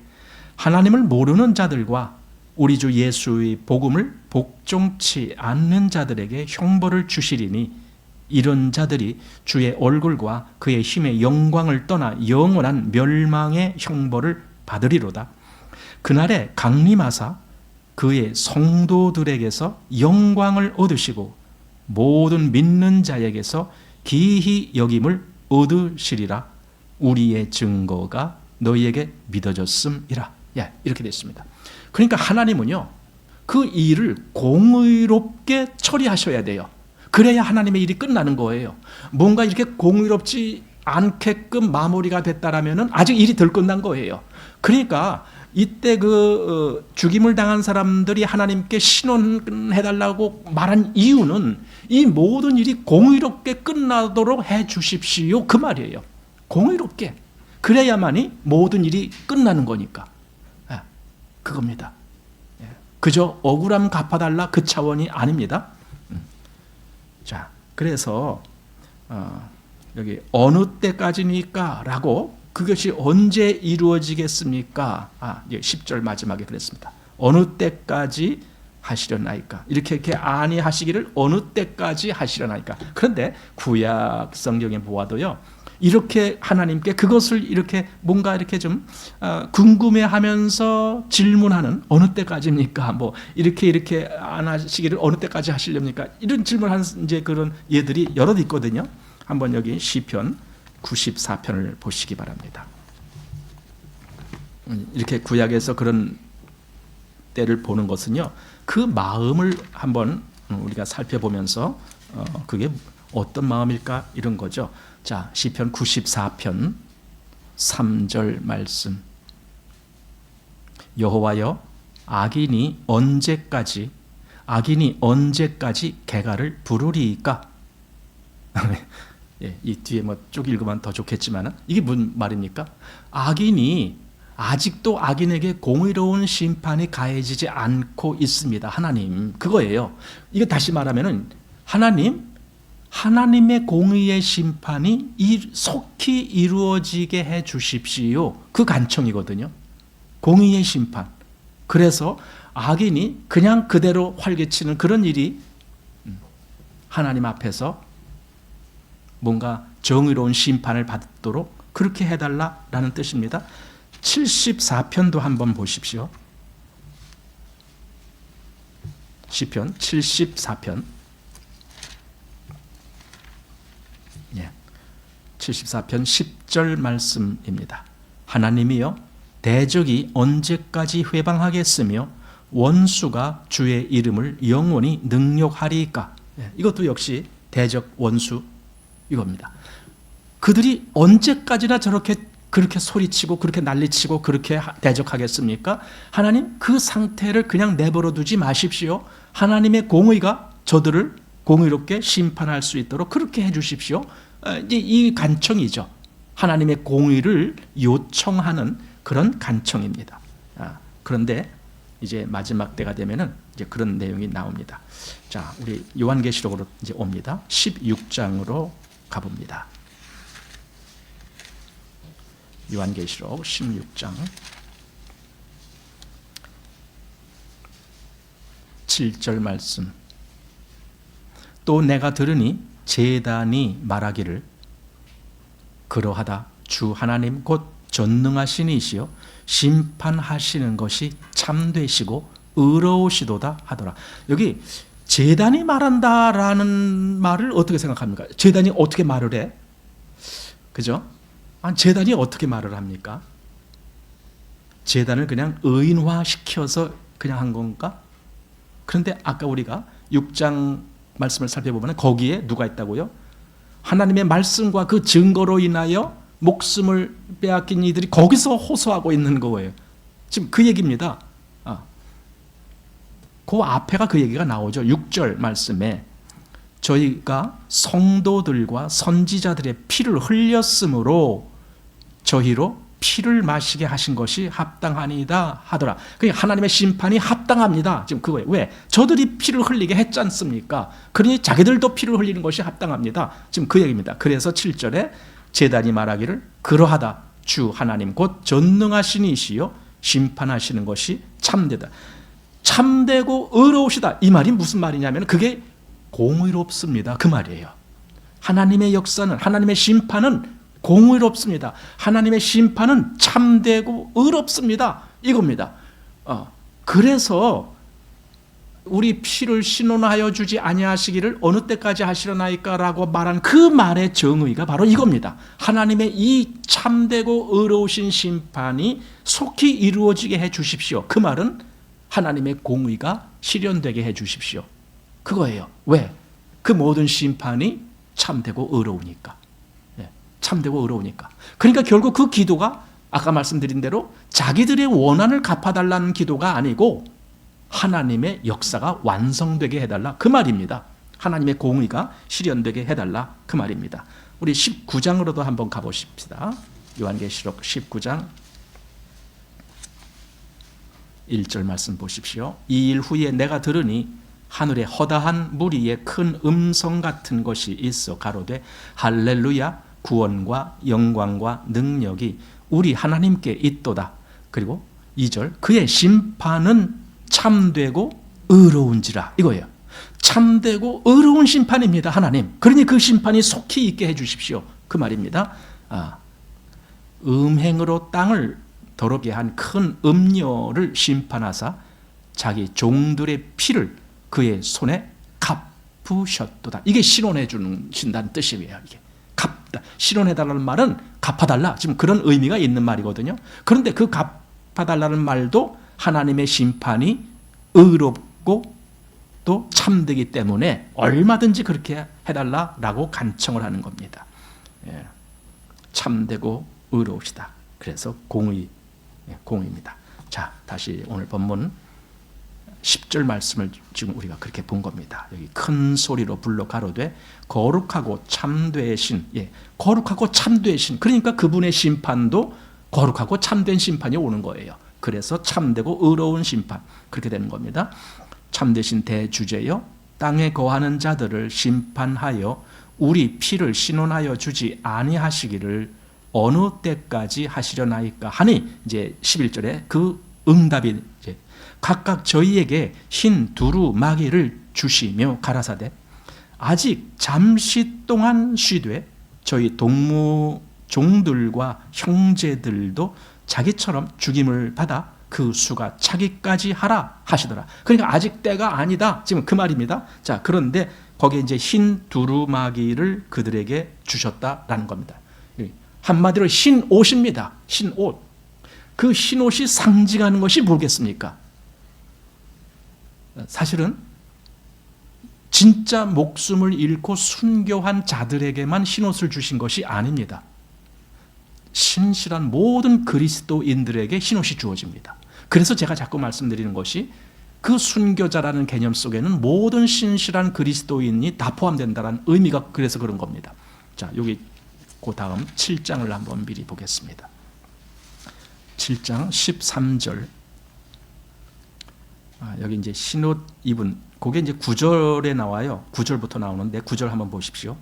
하나님을 모르는 자들과 우리 주 예수의 복음을 복종치 않는 자들에게 형벌을 주시리니 이런 자들이 주의 얼굴과 그의 힘의 영광을 떠나 영원한 멸망의 형벌을 받으리로다. 그날에 강림하사 그의 성도들에게서 영광을 얻으시고 모든 믿는 자에게서 기히 여김을 얻으시리라. 우리의 증거가 너희에게 믿어졌음이라. 이렇게 됐습니다. 그러니까 하나님은요, 그 일을 공의롭게 처리하셔야 돼요. 그래야 하나님의 일이 끝나는 거예요. 뭔가 이렇게 공의롭지 않게끔 마무리가 됐다라면 아직 일이 덜 끝난 거예요. 그러니까 이때 죽임을 당한 사람들이 하나님께 신원해달라고 말한 이유는 이 모든 일이 공의롭게 끝나도록 해 주십시오, 그 말이에요. 공의롭게. 그래야만이 모든 일이 끝나는 거니까. 그겁니다. 그저 억울함 갚아달라 그 차원이 아닙니다. 자, 그래서 여기 어느 때까지니까 라고, 그것이 언제 이루어지겠습니까? 10절 마지막에 그랬습니다. 어느 때까지 하시려나이까? 이렇게 아니하시기를 어느 때까지 하시려나이까? 그런데 구약 성경에 보아도요, 이렇게 하나님께 그것을 이렇게 뭔가 이렇게 좀 궁금해하면서 질문하는, 어느 때까지입니까? 뭐 이렇게 안 하시기를 어느 때까지 하시렵니까? 이런 질문하는 이제 그런 예들이 여러 있거든요. 한번 여기 시편 94편을 보시기 바랍니다. 이렇게 구약에서 그런 때를 보는 것은요, 그 마음을 한번 우리가 살펴보면서 그게 어떤 마음일까, 이런 거죠. 자, 시편 94편 3절 말씀. 여호와여, 악인이 언제까지 개가를 부르리이까? 예, 이 뒤에 뭐 쭉 읽으면 더 좋겠지만 이게 무슨 말입니까? 악인이 아직도 악인에게 공의로운 심판이 가해지지 않고 있습니다. 하나님 그거예요. 이거 다시 말하면은 하나님의 공의의 심판이 속히 이루어지게 해 주십시오. 그 간청이거든요. 공의의 심판. 그래서 악인이 그냥 그대로 활개치는 그런 일이 하나님 앞에서 뭔가 정의로운 심판을 받도록 그렇게 해달라라는 뜻입니다. 74편도 한번 보십시오. 시편 74편. 74편 10절 말씀입니다. 하나님이여 대적이 언제까지 회방하겠으며 원수가 주의 이름을 영원히 능욕하리이까. 이것도 역시 대적 원수 이겁니다. 그들이 언제까지나 그렇게 소리치고 그렇게 난리치고 그렇게 대적하겠습니까? 하나님 그 상태를 그냥 내버려 두지 마십시오. 하나님의 공의가 저들을 공의롭게 심판할 수 있도록 그렇게 해 주십시오. 이제 이 간청이죠. 하나님의 공의를 요청하는 그런 간청입니다. 그런데 이제 마지막 때가 되면은 이제 그런 내용이 나옵니다. 자, 우리 요한계시록으로 이제 옵니다. 16장으로 가봅니다. 요한계시록 16장 7절 말씀. 또 내가 들으니 제단이 말하기를 그러하다 주 하나님 곧 전능하신 이시여 심판하시는 것이 참되시고 의로우시도다 하더라. 여기 제단이 말한다라는 말을 어떻게 생각합니까? 제단이 어떻게 말을 해? 그죠? 제단이 어떻게 말을 합니까? 제단을 그냥 의인화시켜서 그냥 한 건가? 그런데 아까 우리가 6장 말씀을 살펴보면 거기에 누가 있다고요? 하나님의 말씀과 그 증거로 인하여 목숨을 빼앗긴 이들이 거기서 호소하고 있는 거예요. 지금 그 얘기입니다. 그 앞에가 그 얘기가 나오죠. 6절 말씀에 저희가 성도들과 선지자들의 피를 흘렸으므로 저희로 피를 마시게 하신 것이 합당하니이다 하더라. 그러니까 하나님의 심판이 합당합니다. 지금 그거예요. 왜? 저들이 피를 흘리게 했지 않습니까? 그러니 자기들도 피를 흘리는 것이 합당합니다. 지금 그 얘기입니다. 그래서 7절에 제단이 말하기를 그러하다 주 하나님 곧 전능하신 이시여 심판하시는 것이 참되다. 참되고 의로우시다. 이 말이 무슨 말이냐면 그게 공의롭습니다. 그 말이에요. 하나님의 역사는 하나님의 심판은 공의롭습니다. 하나님의 심판은 참되고 의롭습니다. 이겁니다. 그래서 우리 피를 신원하여 주지 아니하시기를 어느 때까지 하시려나이까라고 말한 그 말의 정의가 바로 이겁니다. 하나님의 이 참되고 의로우신 심판이 속히 이루어지게 해 주십시오. 그 말은 하나님의 공의가 실현되게 해 주십시오. 그거예요. 왜? 그 모든 심판이 참되고 의로우니까. 참되고 의로우니까. 그러니까 결국 그 기도가 아까 말씀드린 대로 자기들의 원한을 갚아달라는 기도가 아니고 하나님의 역사가 완성되게 해달라 그 말입니다. 하나님의 공의가 실현되게 해달라 그 말입니다. 우리 19장으로도 한번 가보십시다. 요한계시록 19장 1절 말씀 보십시오. 이 일 후에 내가 들으니 하늘에 허다한 무리의 큰 음성 같은 것이 있어 가로되 할렐루야 구원과 영광과 능력이 우리 하나님께 있도다. 그리고 2절 그의 심판은 참되고 의로운지라 이거예요. 참되고 의로운 심판입니다. 하나님. 그러니 그 심판이 속히 있게 해 주십시오. 그 말입니다. 음행으로 땅을 더럽게 한 큰 음녀를 심판하사 자기 종들의 피를 그의 손에 갚으셨도다. 이게 실현해 주신다는 뜻이에요. 이게 실현해달라는 말은 갚아달라. 지금 그런 의미가 있는 말이거든요. 그런데 그 갚아달라는 말도 하나님의 심판이 의롭고 또 참되기 때문에 얼마든지 그렇게 해달라라고 간청을 하는 겁니다. 참되고 의로우시다. 그래서 공의입니다. 자, 다시 오늘 본문 10절 10절 말씀을 지금 우리가 그렇게 본 겁니다. 여기 큰 소리로 불러 가로되 거룩하고 참되신, 거룩하고 참되신, 그러니까 그분의 심판도 거룩하고 참된 심판이 오는 거예요. 그래서 참되고 의로운 심판, 그렇게 되는 겁니다. 참되신 대주제여 땅에 거하는 자들을 심판하여 우리 피를 신원하여 주지 아니하시기를 어느 때까지 하시려나이까 하니, 이제 11절에 그 응답이 이제 각각 저희에게 흰 두루마기를 주시며 가라사대 아직 잠시 동안 쉬되 저희 동무 종들과 형제들도 자기처럼 죽임을 받아 그 수가 차기까지 하라 하시더라. 그러니까 아직 때가 아니다, 지금 그 말입니다. 자, 그런데 거기에 이제 흰 두루마기를 그들에게 주셨다라는 겁니다. 한마디로 흰 옷입니다. 흰 옷. 그 흰 옷이 상징하는 것이 뭐겠습니까? 사실은 진짜 목숨을 잃고 순교한 자들에게만 흰 옷을 주신 것이 아닙니다. 신실한 모든 그리스도인들에게 흰 옷이 주어집니다. 그래서 제가 자꾸 말씀드리는 것이 그 순교자라는 개념 속에는 모든 신실한 그리스도인이 다 포함된다는 의미가 그래서 그런 겁니다. 자, 여기 그 다음 7장을 한번 미리 보겠습니다. 7장 13절. 여기 이제 흰옷 입은, 그게 이제 9절에 나와요. 9절부터 나오는데 9절 한번 보십시오.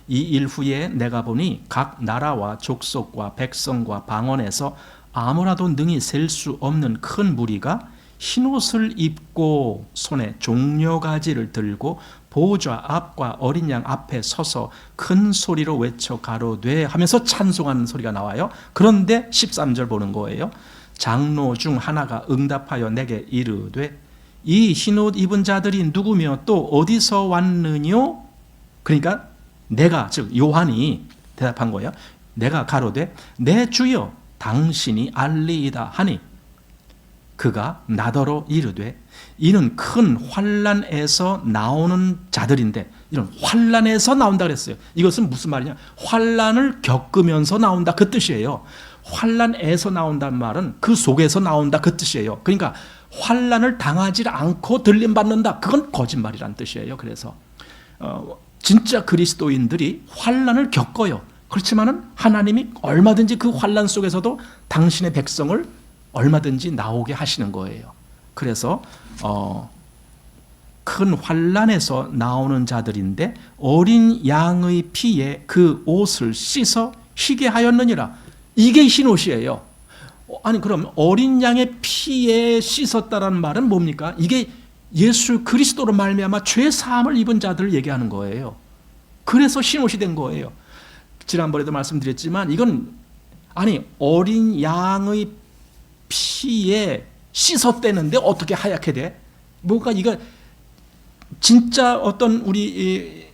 이 일 후에 내가 보니 각 나라와 족속과 백성과 방언에서 아무라도 능히 셀 수 없는 큰 무리가 흰옷을 입고 손에 종려가지를 들고 보좌 앞과 어린 양 앞에 서서 큰 소리로 외쳐 가로되 하면서 찬송하는 소리가 나와요. 그런데 13절 보는 거예요. 장로 중 하나가 응답하여 내게 이르되 이 흰옷 입은 자들이 누구며 또 어디서 왔느뇨? 그러니까 내가, 즉 요한이 대답한 거예요. 내가 가로되 내 주여 당신이 알리이다 하니 그가 나더러 이르되 이는 큰 환난에서 나오는 자들인데, 이런 환난에서 나온다 그랬어요. 이것은 무슨 말이냐? 환난을 겪으면서 나온다, 그 뜻이에요. 환난에서 나온다는 말은 그 속에서 나온다, 그 뜻이에요. 그러니까 환난을 당하지 않고 들림받는다, 그건 거짓말이라는 뜻이에요. 그래서 진짜 그리스도인들이 환난을 겪어요. 그렇지만은 하나님이 얼마든지 그 환난 속에서도 당신의 백성을 얼마든지 나오게 하시는 거예요. 그래서 큰 환난에서 나오는 자들인데 어린 양의 피에 그 옷을 씻어 희게 하였느니라. 이게 흰 옷이에요. 아니, 그럼 어린 양의 피에 씻었다라는 말은 뭡니까? 이게 예수 그리스도로 말미암아 죄 사함을 입은 자들을 얘기하는 거예요. 그래서 흰 옷이 된 거예요. 지난번에도 말씀드렸지만 이건, 아니, 어린 양의 피에 씻었대는데 어떻게 하얗게 돼? 뭔가 이거 진짜 어떤 우리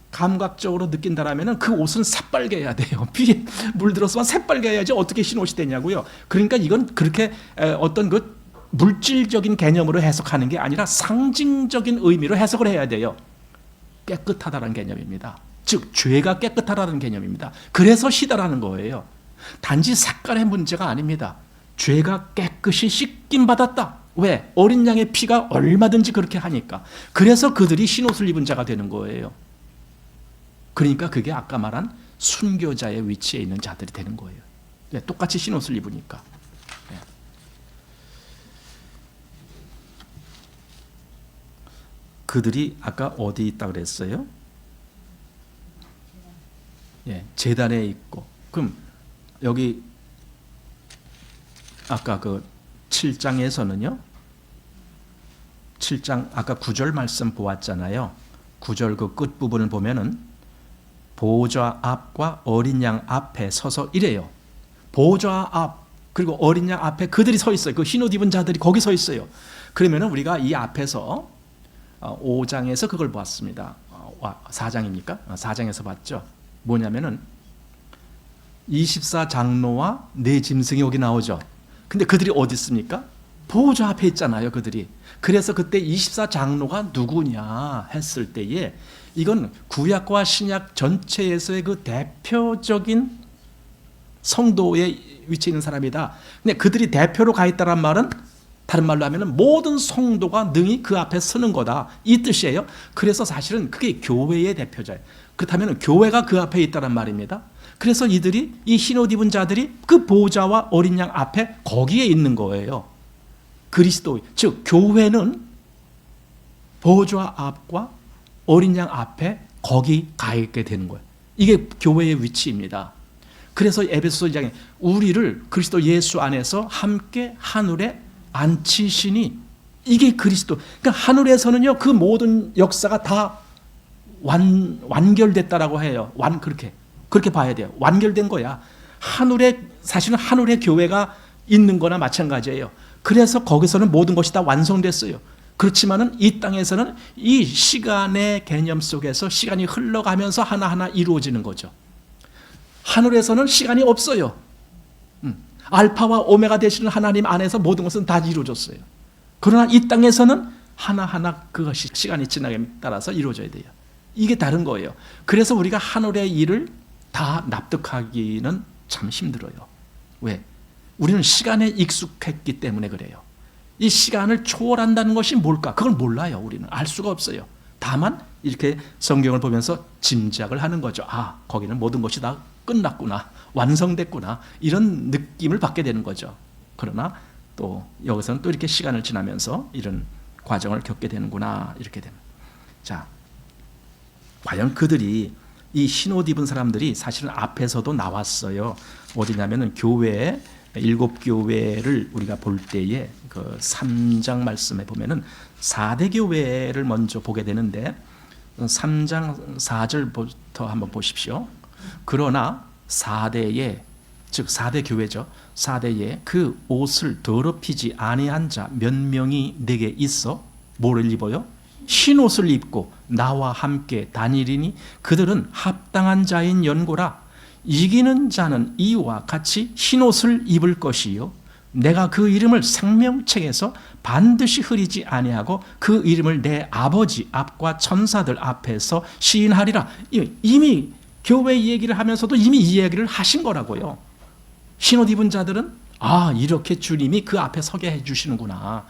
감각적으로 느낀다라면 그 옷은 새빨개 해야 돼요. 피에 물들었으면 새빨개 해야지 어떻게 흰 옷이 되냐고요. 그러니까 이건 그렇게 어떤 그 물질적인 개념으로 해석하는 게 아니라 상징적인 의미로 해석을 해야 돼요. 깨끗하다는 개념입니다. 즉 죄가 깨끗하다는 개념입니다. 그래서 희다라는 거예요. 단지 색깔의 문제가 아닙니다. 죄가 깨끗이 씻김 받았다. 왜? 어린 양의 피가 얼마든지 그렇게 하니까. 그래서 그들이 흰옷을 입은 자가 되는 거예요. 그러니까 그게 아까 말한 순교자의 위치에 있는 자들이 되는 거예요. 똑같이 흰옷을 입으니까. 그들이 아까 어디 있다 그랬어요? 제단에 있고. 그럼 여기 아까 그 7장에서는요. 7장 아까 9절 말씀 보았잖아요. 9절 그 끝부분을 보면은 보좌 앞과 어린 양 앞에 서서 이래요. 보좌 앞 그리고 어린 양 앞에 그들이 서 있어요. 그 흰옷 입은 자들이 거기 서 있어요. 그러면은 우리가 이 앞에서 5장에서 그걸 보았습니다. 4장입니까? 4장에서 봤죠. 뭐냐면은 24장로와 네 짐승이 여기 나오죠. 근데 그들이 어디 있습니까? 보좌 앞에 있잖아요, 그들이. 그래서 그때 24장로가 누구냐 했을 때에 이건 구약과 신약 전체에서의 그 대표적인 성도의 위치에 있는 사람이다. 근데 그들이 대표로 가 있다란 말은 다른 말로 하면 모든 성도가 능히 그 앞에 서는 거다, 이 뜻이에요. 그래서 사실은 그게 교회의 대표자예요. 그렇다면 교회가 그 앞에 있다는 말입니다. 그래서 이들이, 이 흰옷 입은 자들이 그 보좌와 어린 양 앞에 거기에 있는 거예요. 그리스도, 즉 교회는 보좌 앞과 어린 양 앞에 거기 가 있게 되는 거예요. 이게 교회의 위치입니다. 그래서 에베소서 2장에 우리를 그리스도 예수 안에서 함께 하늘에 앉히시니, 이게 그리스도. 그러니까 하늘에서는요, 그 모든 역사가 다 완결됐다라고 해요. 그렇게 봐야 돼요. 완결된 거야. 하늘에, 사실은 하늘에 교회가 있는 거나 마찬가지예요. 그래서 거기서는 모든 것이 다 완성됐어요. 그렇지만은 이 땅에서는 이 시간의 개념 속에서 시간이 흘러가면서 하나하나 이루어지는 거죠. 하늘에서는 시간이 없어요. 알파와 오메가 되시는 하나님 안에서 모든 것은 다 이루어졌어요. 그러나 이 땅에서는 하나하나 그것이 시간이 지나게 따라서 이루어져야 돼요. 이게 다른 거예요. 그래서 우리가 하늘의 일을 다 납득하기는 참 힘들어요. 왜? 우리는 시간에 익숙했기 때문에 그래요. 이 시간을 초월한다는 것이 뭘까? 그걸 몰라요. 우리는 알 수가 없어요. 다만 이렇게 성경을 보면서 짐작을 하는 거죠. 아, 거기는 모든 것이 다 끝났구나, 완성됐구나, 이런 느낌을 받게 되는 거죠. 그러나 또 여기서는 또 이렇게 시간을 지나면서 이런 과정을 겪게 되는구나, 이렇게 됩니다. 자, 과연 그들이, 이 흰옷 입은 사람들이 사실은 앞에서도 나왔어요. 어디냐면은 교회, 7교회를 우리가 볼 때에 그 3장 말씀에 보면은 4대 교회를 먼저 보게 되는데, 3장 4절부터 한번 보십시오. 그러나 4대에, 즉 4대 교회죠. 4대에 그 옷을 더럽히지 아니한 자 몇 명이 내게 있어 뭐를 입어요? 흰 옷을 입고 나와 함께 다니리니 그들은 합당한 자인 연고라. 이기는 자는 이와 같이 흰 옷을 입을 것이요 내가 그 이름을 생명책에서 반드시 흐리지 아니하고 그 이름을 내 아버지 앞과 천사들 앞에서 시인하리라. 이미 교회 얘기를 하면서도 이미 이 얘기를 하신 거라고요. 흰옷 입은 자들은 아, 이렇게 주님이 그 앞에 서게 해주시는구나.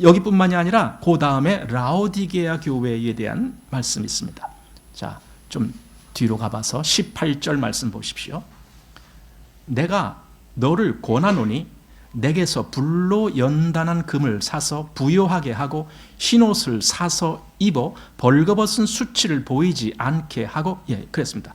여기뿐만이 아니라 그 다음에 라오디게아 교회에 대한 말씀이 있습니다. 자, 좀 뒤로 가봐서 18절 말씀 보십시오. 내가 너를 권하노니 내게서 불로 연단한 금을 사서 부요하게 하고 흰옷을 사서 입어 벌거벗은 수치를 보이지 않게 하고, 그랬습니다.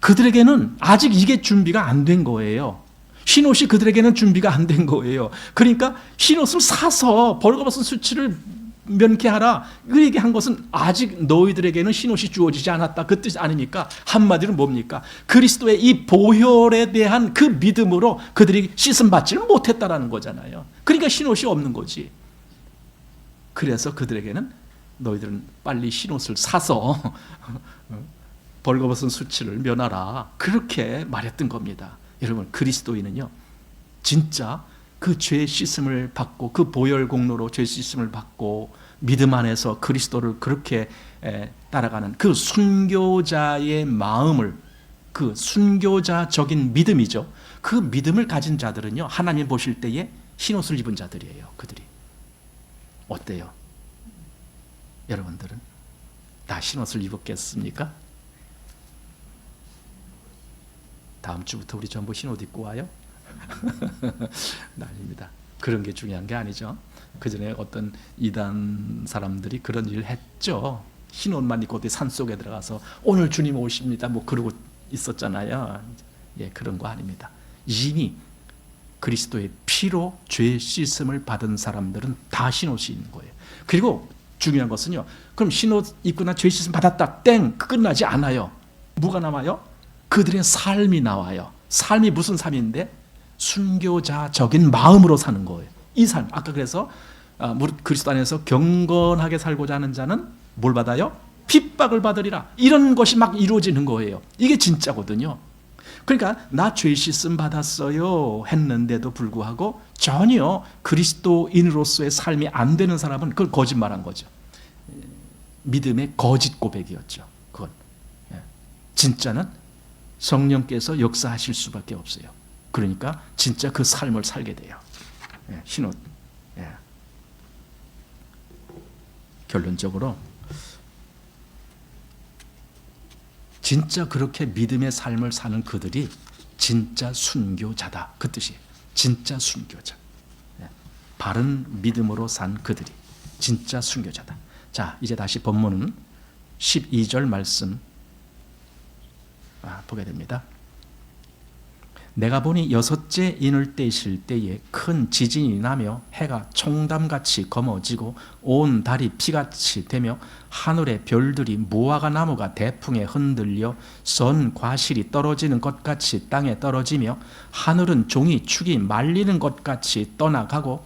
그들에게는 아직 이게 준비가 안 된 거예요. 흰옷이 그들에게는 준비가 안 된 거예요. 그러니까 흰옷을 사서 벌거벗은 수치를 면케하라, 그 얘기한 것은 아직 너희들에게는 흰옷이 주어지지 않았다, 그 뜻 아닙니까? 한마디로 뭡니까? 그리스도의 이 보혈에 대한 그 믿음으로 그들이 씻음받지를 못했다라는 거잖아요. 그러니까 흰옷이 없는 거지. 그래서 그들에게는 너희들은 빨리 흰옷을 사서 벌거벗은 수치를 면하라, 그렇게 말했던 겁니다. 여러분, 그리스도인은요 진짜 그 죄 씻음을 받고 그 보혈 공로로 죄 씻음을 받고 믿음 안에서 그리스도를 그렇게 따라가는 그 순교자의 마음을, 그 순교자적인 믿음이죠. 그 믿음을 가진 자들은요 하나님 보실 때에 흰옷을 입은 자들이에요. 그들이 어때요? 여러분들은 다 흰옷을 입었겠습니까? 다음 주부터 우리 전부 흰옷 입고 와요? 아닙니다. 그런 게 중요한 게 아니죠. 그 전에 어떤 이단 사람들이 그런 일을 했죠. 흰 옷만 입고 어디 산속에 들어가서 오늘 주님 오십니다 뭐 그러고 있었잖아요. 그런 거 아닙니다. 이미 그리스도의 피로 죄 씻음을 받은 사람들은 다 흰 옷이 있는 거예요. 그리고 중요한 것은요, 그럼 흰 옷 입고 나 죄 씻음 받았다, 땡, 끝나지 않아요. 뭐가 남아요? 그들의 삶이 나와요. 삶이 무슨 삶인데? 순교자적인 마음으로 사는 거예요. 이 삶, 아까 그래서 그리스도 안에서 경건하게 살고자 하는 자는 뭘 받아요? 핍박을 받으리라. 이런 것이 막 이루어지는 거예요. 이게 진짜거든요. 그러니까 나 죄 씻음 받았어요 했는데도 불구하고 전혀 그리스도인으로서의 삶이 안 되는 사람은 그걸 거짓말한 거죠. 믿음의 거짓 고백이었죠. 그건 진짜는 성령께서 역사하실 수밖에 없어요. 그러니까 진짜 그 삶을 살게 돼요. 흰옷. 결론적으로 진짜 그렇게 믿음의 삶을 사는 그들이 진짜 순교자다, 그 뜻이에요. 진짜 순교자. 바른 믿음으로 산 그들이 진짜 순교자다. 자, 이제 다시 본문은 12절 말씀 보게 됩니다. 내가 보니 여섯째 인을 떼실 때에 큰 지진이 나며 해가 총담같이 검어지고 온 달이 피같이 되며 하늘의 별들이 무화과 나무가 대풍에 흔들려 선 과실이 떨어지는 것 같이 땅에 떨어지며 하늘은 종이 축이 말리는 것 같이 떠나가고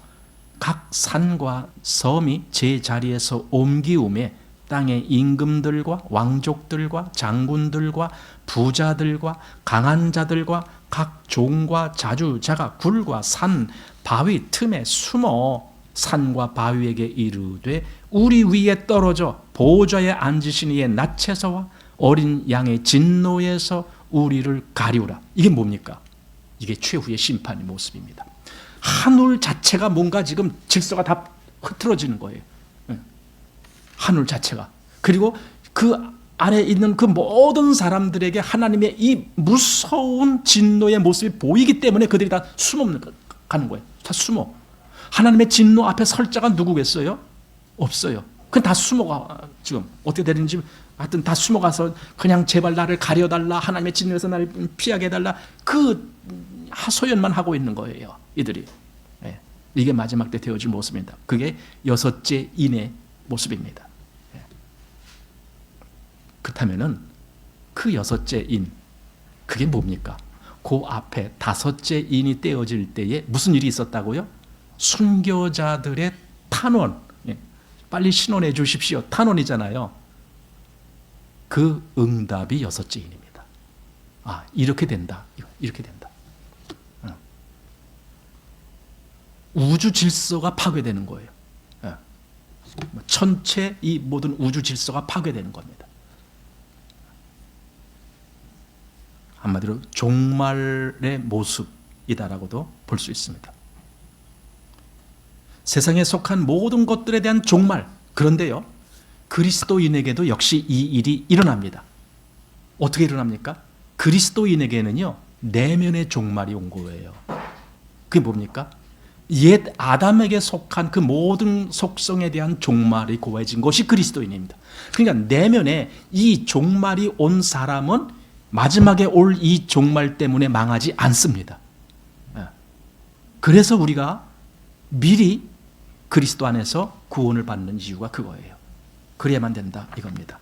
각 산과 섬이 제 자리에서 옮기우매 땅의 임금들과 왕족들과 장군들과 부자들과 강한 자들과 각 종과 자주자가 굴과 산 바위 틈에 숨어 산과 바위에게 이르되 우리 위에 떨어져 보좌에 앉으신 이의 낯에서와 어린 양의 진노에서 우리를 가리우라. 이게 뭡니까? 이게 최후의 심판의 모습입니다. 하늘 자체가 뭔가 지금 질서가 다 흐트러지는 거예요. 하늘 자체가. 그리고 그 안에 있는 그 모든 사람들에게 하나님의 이 무서운 진노의 모습이 보이기 때문에 그들이 다 가는 거예요. 다 숨어. 하나님의 진노 앞에 설 자가 누구겠어요? 없어요. 그냥 다 숨어가. 지금 어떻게 되는지 하여튼 다 숨어가서 그냥 제발 나를 가려달라, 하나님의 진노에서 나를 피하게 해달라, 그 하소연만 하고 있는 거예요, 이들이. 이게 마지막 때 되어질 모습입니다. 그게 여섯째 인의 모습입니다. 그렇다면은 그 여섯째 인, 그게 뭡니까? 그 앞에 다섯째 인이 떼어질 때에 무슨 일이 있었다고요? 순교자들의 탄원. 빨리 신원해 주십시오. 탄원이잖아요. 그 응답이 여섯째 인입니다. 이렇게 된다. 이렇게 된다. 우주 질서가 파괴되는 거예요. 전체 이 모든 우주 질서가 파괴되는 겁니다. 한마디로 종말의 모습이다라고도 볼 수 있습니다. 세상에 속한 모든 것들에 대한 종말. 그런데요, 그리스도인에게도 역시 이 일이 일어납니다. 어떻게 일어납니까? 그리스도인에게는요, 내면의 종말이 온 거예요. 그게 뭡니까? 옛 아담에게 속한 그 모든 속성에 대한 종말이 고해진 것이 그리스도인입니다. 그러니까 내면에 이 종말이 온 사람은 마지막에 올 이 종말 때문에 망하지 않습니다. 그래서 우리가 미리 그리스도 안에서 구원을 받는 이유가 그거예요. 그래야만 된다, 이겁니다.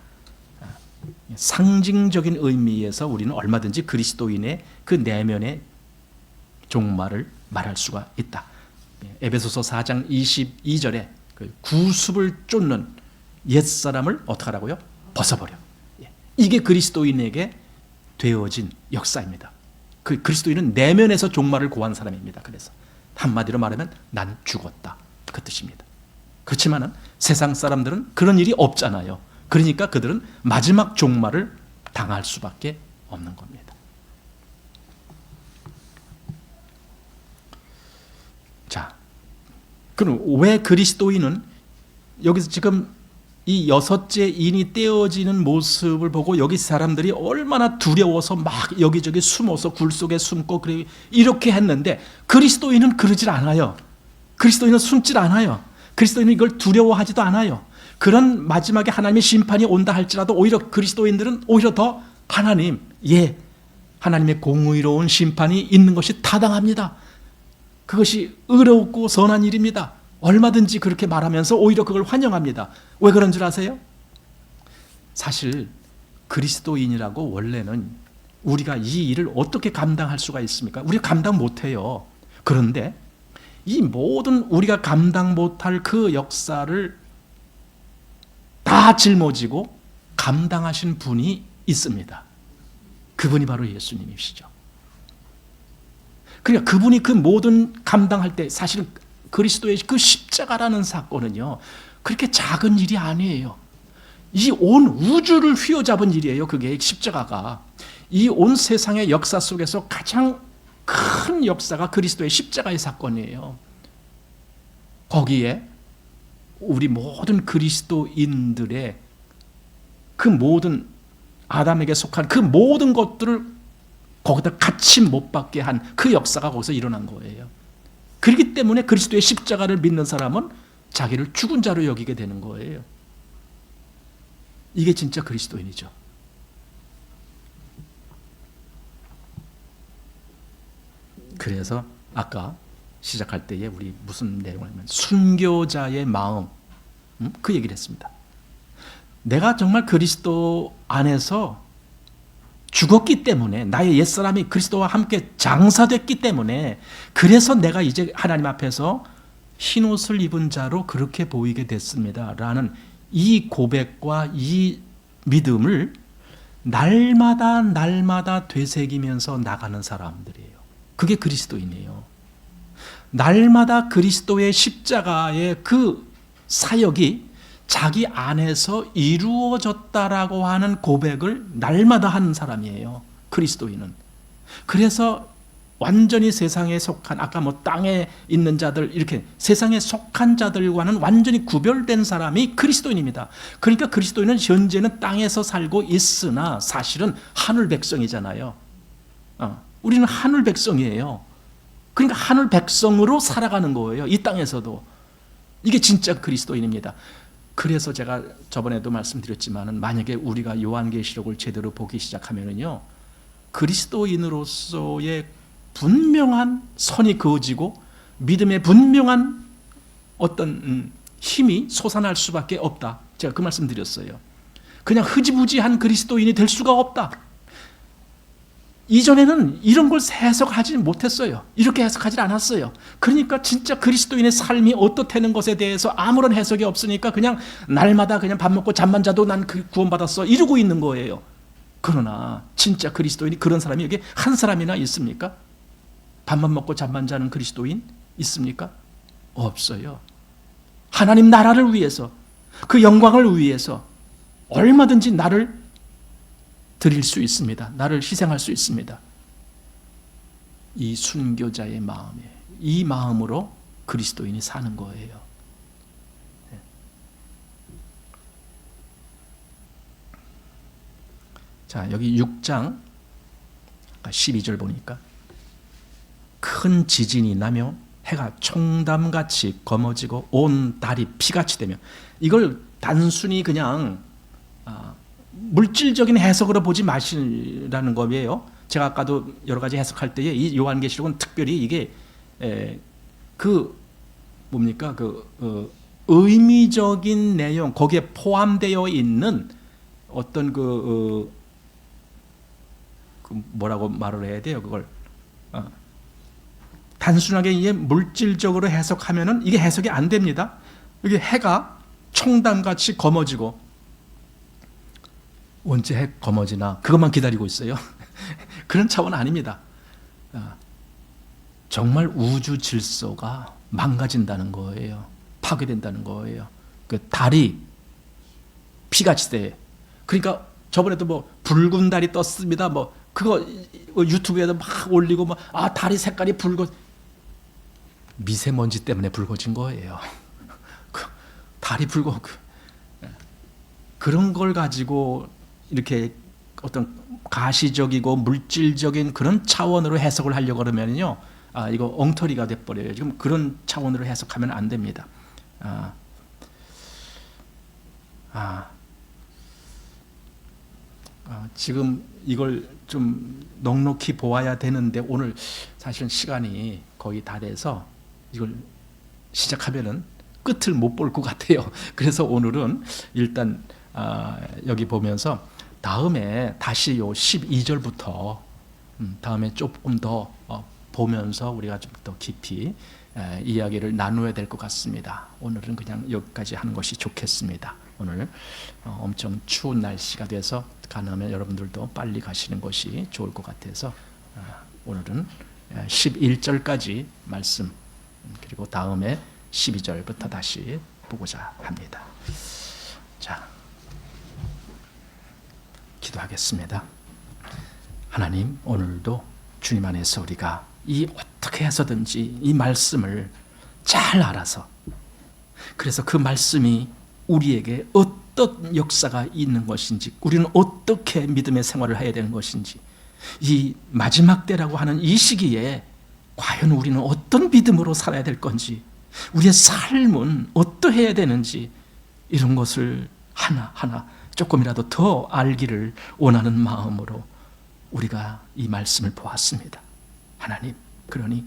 상징적인 의미에서 우리는 얼마든지 그리스도인의 그 내면의 종말을 말할 수가 있다. 에베소서 4장 22절에 그 구습을 쫓는 옛사람을 어떻게 하라고요? 벗어버려. 이게 그리스도인에게 되어진 역사입니다. 그 그리스도인은 내면에서 종말을 고한 사람입니다. 그래서 한마디로 말하면 난 죽었다, 그 뜻입니다. 그렇지만은 세상 사람들은 그런 일이 없잖아요. 그러니까 그들은 마지막 종말을 당할 수밖에 없는 겁니다. 자, 그럼 왜 그리스도인은 여기서 지금 이 여섯째 인이 떼어지는 모습을 보고 여기 사람들이 얼마나 두려워서 막 여기저기 숨어서 굴 속에 숨고 이렇게 했는데 그리스도인은 그러질 않아요. 그리스도인은 숨질 않아요. 그리스도인은 이걸 두려워하지도 않아요. 그런 마지막에 하나님의 심판이 온다 할지라도 오히려 그리스도인들은 오히려 더 하나님의 공의로운 심판이 있는 것이 타당합니다. 그것이 의롭고 선한 일입니다. 얼마든지 그렇게 말하면서 오히려 그걸 환영합니다. 왜 그런 줄 아세요? 사실 그리스도인이라고 원래는 우리가 이 일을 어떻게 감당할 수가 있습니까? 우리가 감당 못해요. 그런데 이 모든 우리가 감당 못할 그 역사를 다 짊어지고 감당하신 분이 있습니다. 그분이 바로 예수님이시죠. 그러니까 그분이 그 모든 감당할 때 사실은 그리스도의 그 십자가라는 사건은요, 그렇게 작은 일이 아니에요. 이 온 우주를 휘어잡은 일이에요. 그게 십자가가. 이 온 세상의 역사 속에서 가장 큰 역사가 그리스도의 십자가의 사건이에요. 거기에 우리 모든 그리스도인들의 그 모든 아담에게 속한 그 모든 것들을 거기다 같이 못 박게 한 그 역사가 거기서 일어난 거예요. 그렇기 때문에 그리스도의 십자가를 믿는 사람은 자기를 죽은 자로 여기게 되는 거예요. 이게 진짜 그리스도인이죠. 그래서 아까 시작할 때에 우리 무슨 내용을 하면 순교자의 마음, 그 얘기를 했습니다. 내가 정말 그리스도 안에서 죽었기 때문에, 나의 옛사람이 그리스도와 함께 장사됐기 때문에, 그래서 내가 이제 하나님 앞에서 흰옷을 입은 자로 그렇게 보이게 됐습니다 라는 이 고백과 이 믿음을 날마다 되새기면서 나가는 사람들이에요. 그게 그리스도인이에요. 날마다 그리스도의 십자가의 그 사역이 자기 안에서 이루어졌다라고 하는 고백을 날마다 하는 사람이에요. 그리스도인은. 그래서 완전히 세상에 속한, 아까 뭐 땅에 있는 자들, 이렇게 세상에 속한 자들과는 완전히 구별된 사람이 그리스도인입니다. 그러니까 그리스도인은 현재는 땅에서 살고 있으나 사실은 하늘 백성이잖아요. 우리는 하늘 백성이에요. 그러니까 하늘 백성으로 살아가는 거예요. 이 땅에서도. 이게 진짜 그리스도인입니다. 그래서 제가 저번에도 말씀드렸지만, 만약에 우리가 요한계시록을 제대로 보기 시작하면요, 그리스도인으로서의 분명한 선이 그어지고 믿음의 분명한 어떤 힘이 솟아날 수밖에 없다. 제가 그 말씀 드렸어요. 그냥 흐지부지한 그리스도인이 될 수가 없다. 이전에는 이런 걸 해석하지 못했어요. 이렇게 해석하지 않았어요. 그러니까 진짜 그리스도인의 삶이 어떻다는 것에 대해서 아무런 해석이 없으니까 그냥 날마다 그냥 밥 먹고 잠만 자도 난 구원받았어 이러고 있는 거예요. 그러나 진짜 그리스도인이 그런 사람이 여기 한 사람이나 있습니까? 밥만 먹고 잠만 자는 그리스도인 있습니까? 없어요. 하나님 나라를 위해서, 그 영광을 위해서 얼마든지 나를 드릴 수 있습니다. 나를 희생할 수 있습니다. 이 순교자의 마음에, 이 마음으로 그리스도인이 사는 거예요. 자, 여기 6장 12절 보니까 큰 지진이 나며 해가 총담같이 검어지고 온 달이 피같이 되며, 이걸 단순히 그냥 물질적인 해석으로 보지 마시라는 거예요. 제가 아까도 여러 가지 해석할 때에 이 요한계시록은 특별히 이게 그 뭡니까 그 의미적인 내용, 거기에 포함되어 있는 어떤 그 뭐라고 말을 해야 돼요? 그걸 단순하게 이게 물질적으로 해석하면은 이게 해석이 안 됩니다. 여기 해가 총담같이 검어지고, 언제 해 검어지나 그것만 기다리고 있어요. 그런 차원 아닙니다. 정말 우주 질서가 망가진다는 거예요. 파괴된다는 거예요. 그 달이 피같이 돼. 그러니까 저번에도 뭐 붉은 달이 떴습니다. 뭐 그거 유튜브에도 막 올리고 뭐 달이 색깔이 붉어. 미세먼지 때문에 붉어진 거예요. 달이 붉어. 그런 걸 가지고 이렇게 어떤 가시적이고 물질적인 그런 차원으로 해석을 하려고 그러면요, 이거 엉터리가 돼버려요. 지금 그런 차원으로 해석하면 안 됩니다. 지금 이걸 좀 넉넉히 보아야 되는데 오늘 사실은 시간이 거의 다 돼서 이걸 시작하면은 끝을 못 볼 것 같아요. 그래서 오늘은 일단 여기 보면서 다음에 다시 요 12절부터 다음에 조금 더 보면서 우리가 좀 더 깊이 이야기를 나누어야 될 것 같습니다. 오늘은 그냥 여기까지 하는 것이 좋겠습니다. 오늘 엄청 추운 날씨가 돼서 가능하면 여러분들도 빨리 가시는 것이 좋을 것 같아서 오늘은 11절까지 말씀, 그리고 다음에 12절부터 다시 보고자 합니다. 자, 기도하겠습니다. 하나님, 오늘도 주님 안에서 우리가 이 어떻게 해서든지 이 말씀을 잘 알아서 그래서 그 말씀이 우리에게 어떤 역사가 있는 것인지, 우리는 어떻게 믿음의 생활을 해야 되는 것인지, 이 마지막 때라고 하는 이 시기에 과연 우리는 어떤 믿음으로 살아야 될 건지, 우리의 삶은 어떠해야 되는지, 이런 것을 하나하나 조금이라도 더 알기를 원하는 마음으로 우리가 이 말씀을 보았습니다. 하나님, 그러니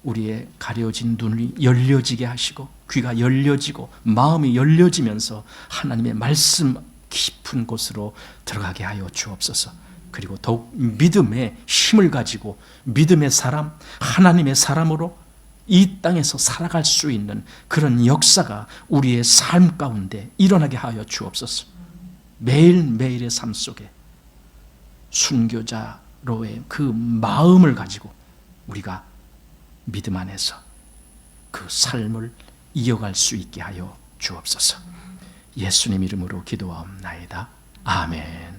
우리의 가려진 눈이 열려지게 하시고 귀가 열려지고 마음이 열려지면서 하나님의 말씀 깊은 곳으로 들어가게 하여 주옵소서. 그리고 더욱 믿음의 힘을 가지고 믿음의 사람, 하나님의 사람으로 이 땅에서 살아갈 수 있는 그런 역사가 우리의 삶 가운데 일어나게 하여 주옵소서. 매일매일의 삶 속에 순교자로의 그 마음을 가지고 우리가 믿음 안에서 그 삶을 이어갈 수 있게 하여 주옵소서. 예수님 이름으로 기도하옵나이다. 아멘.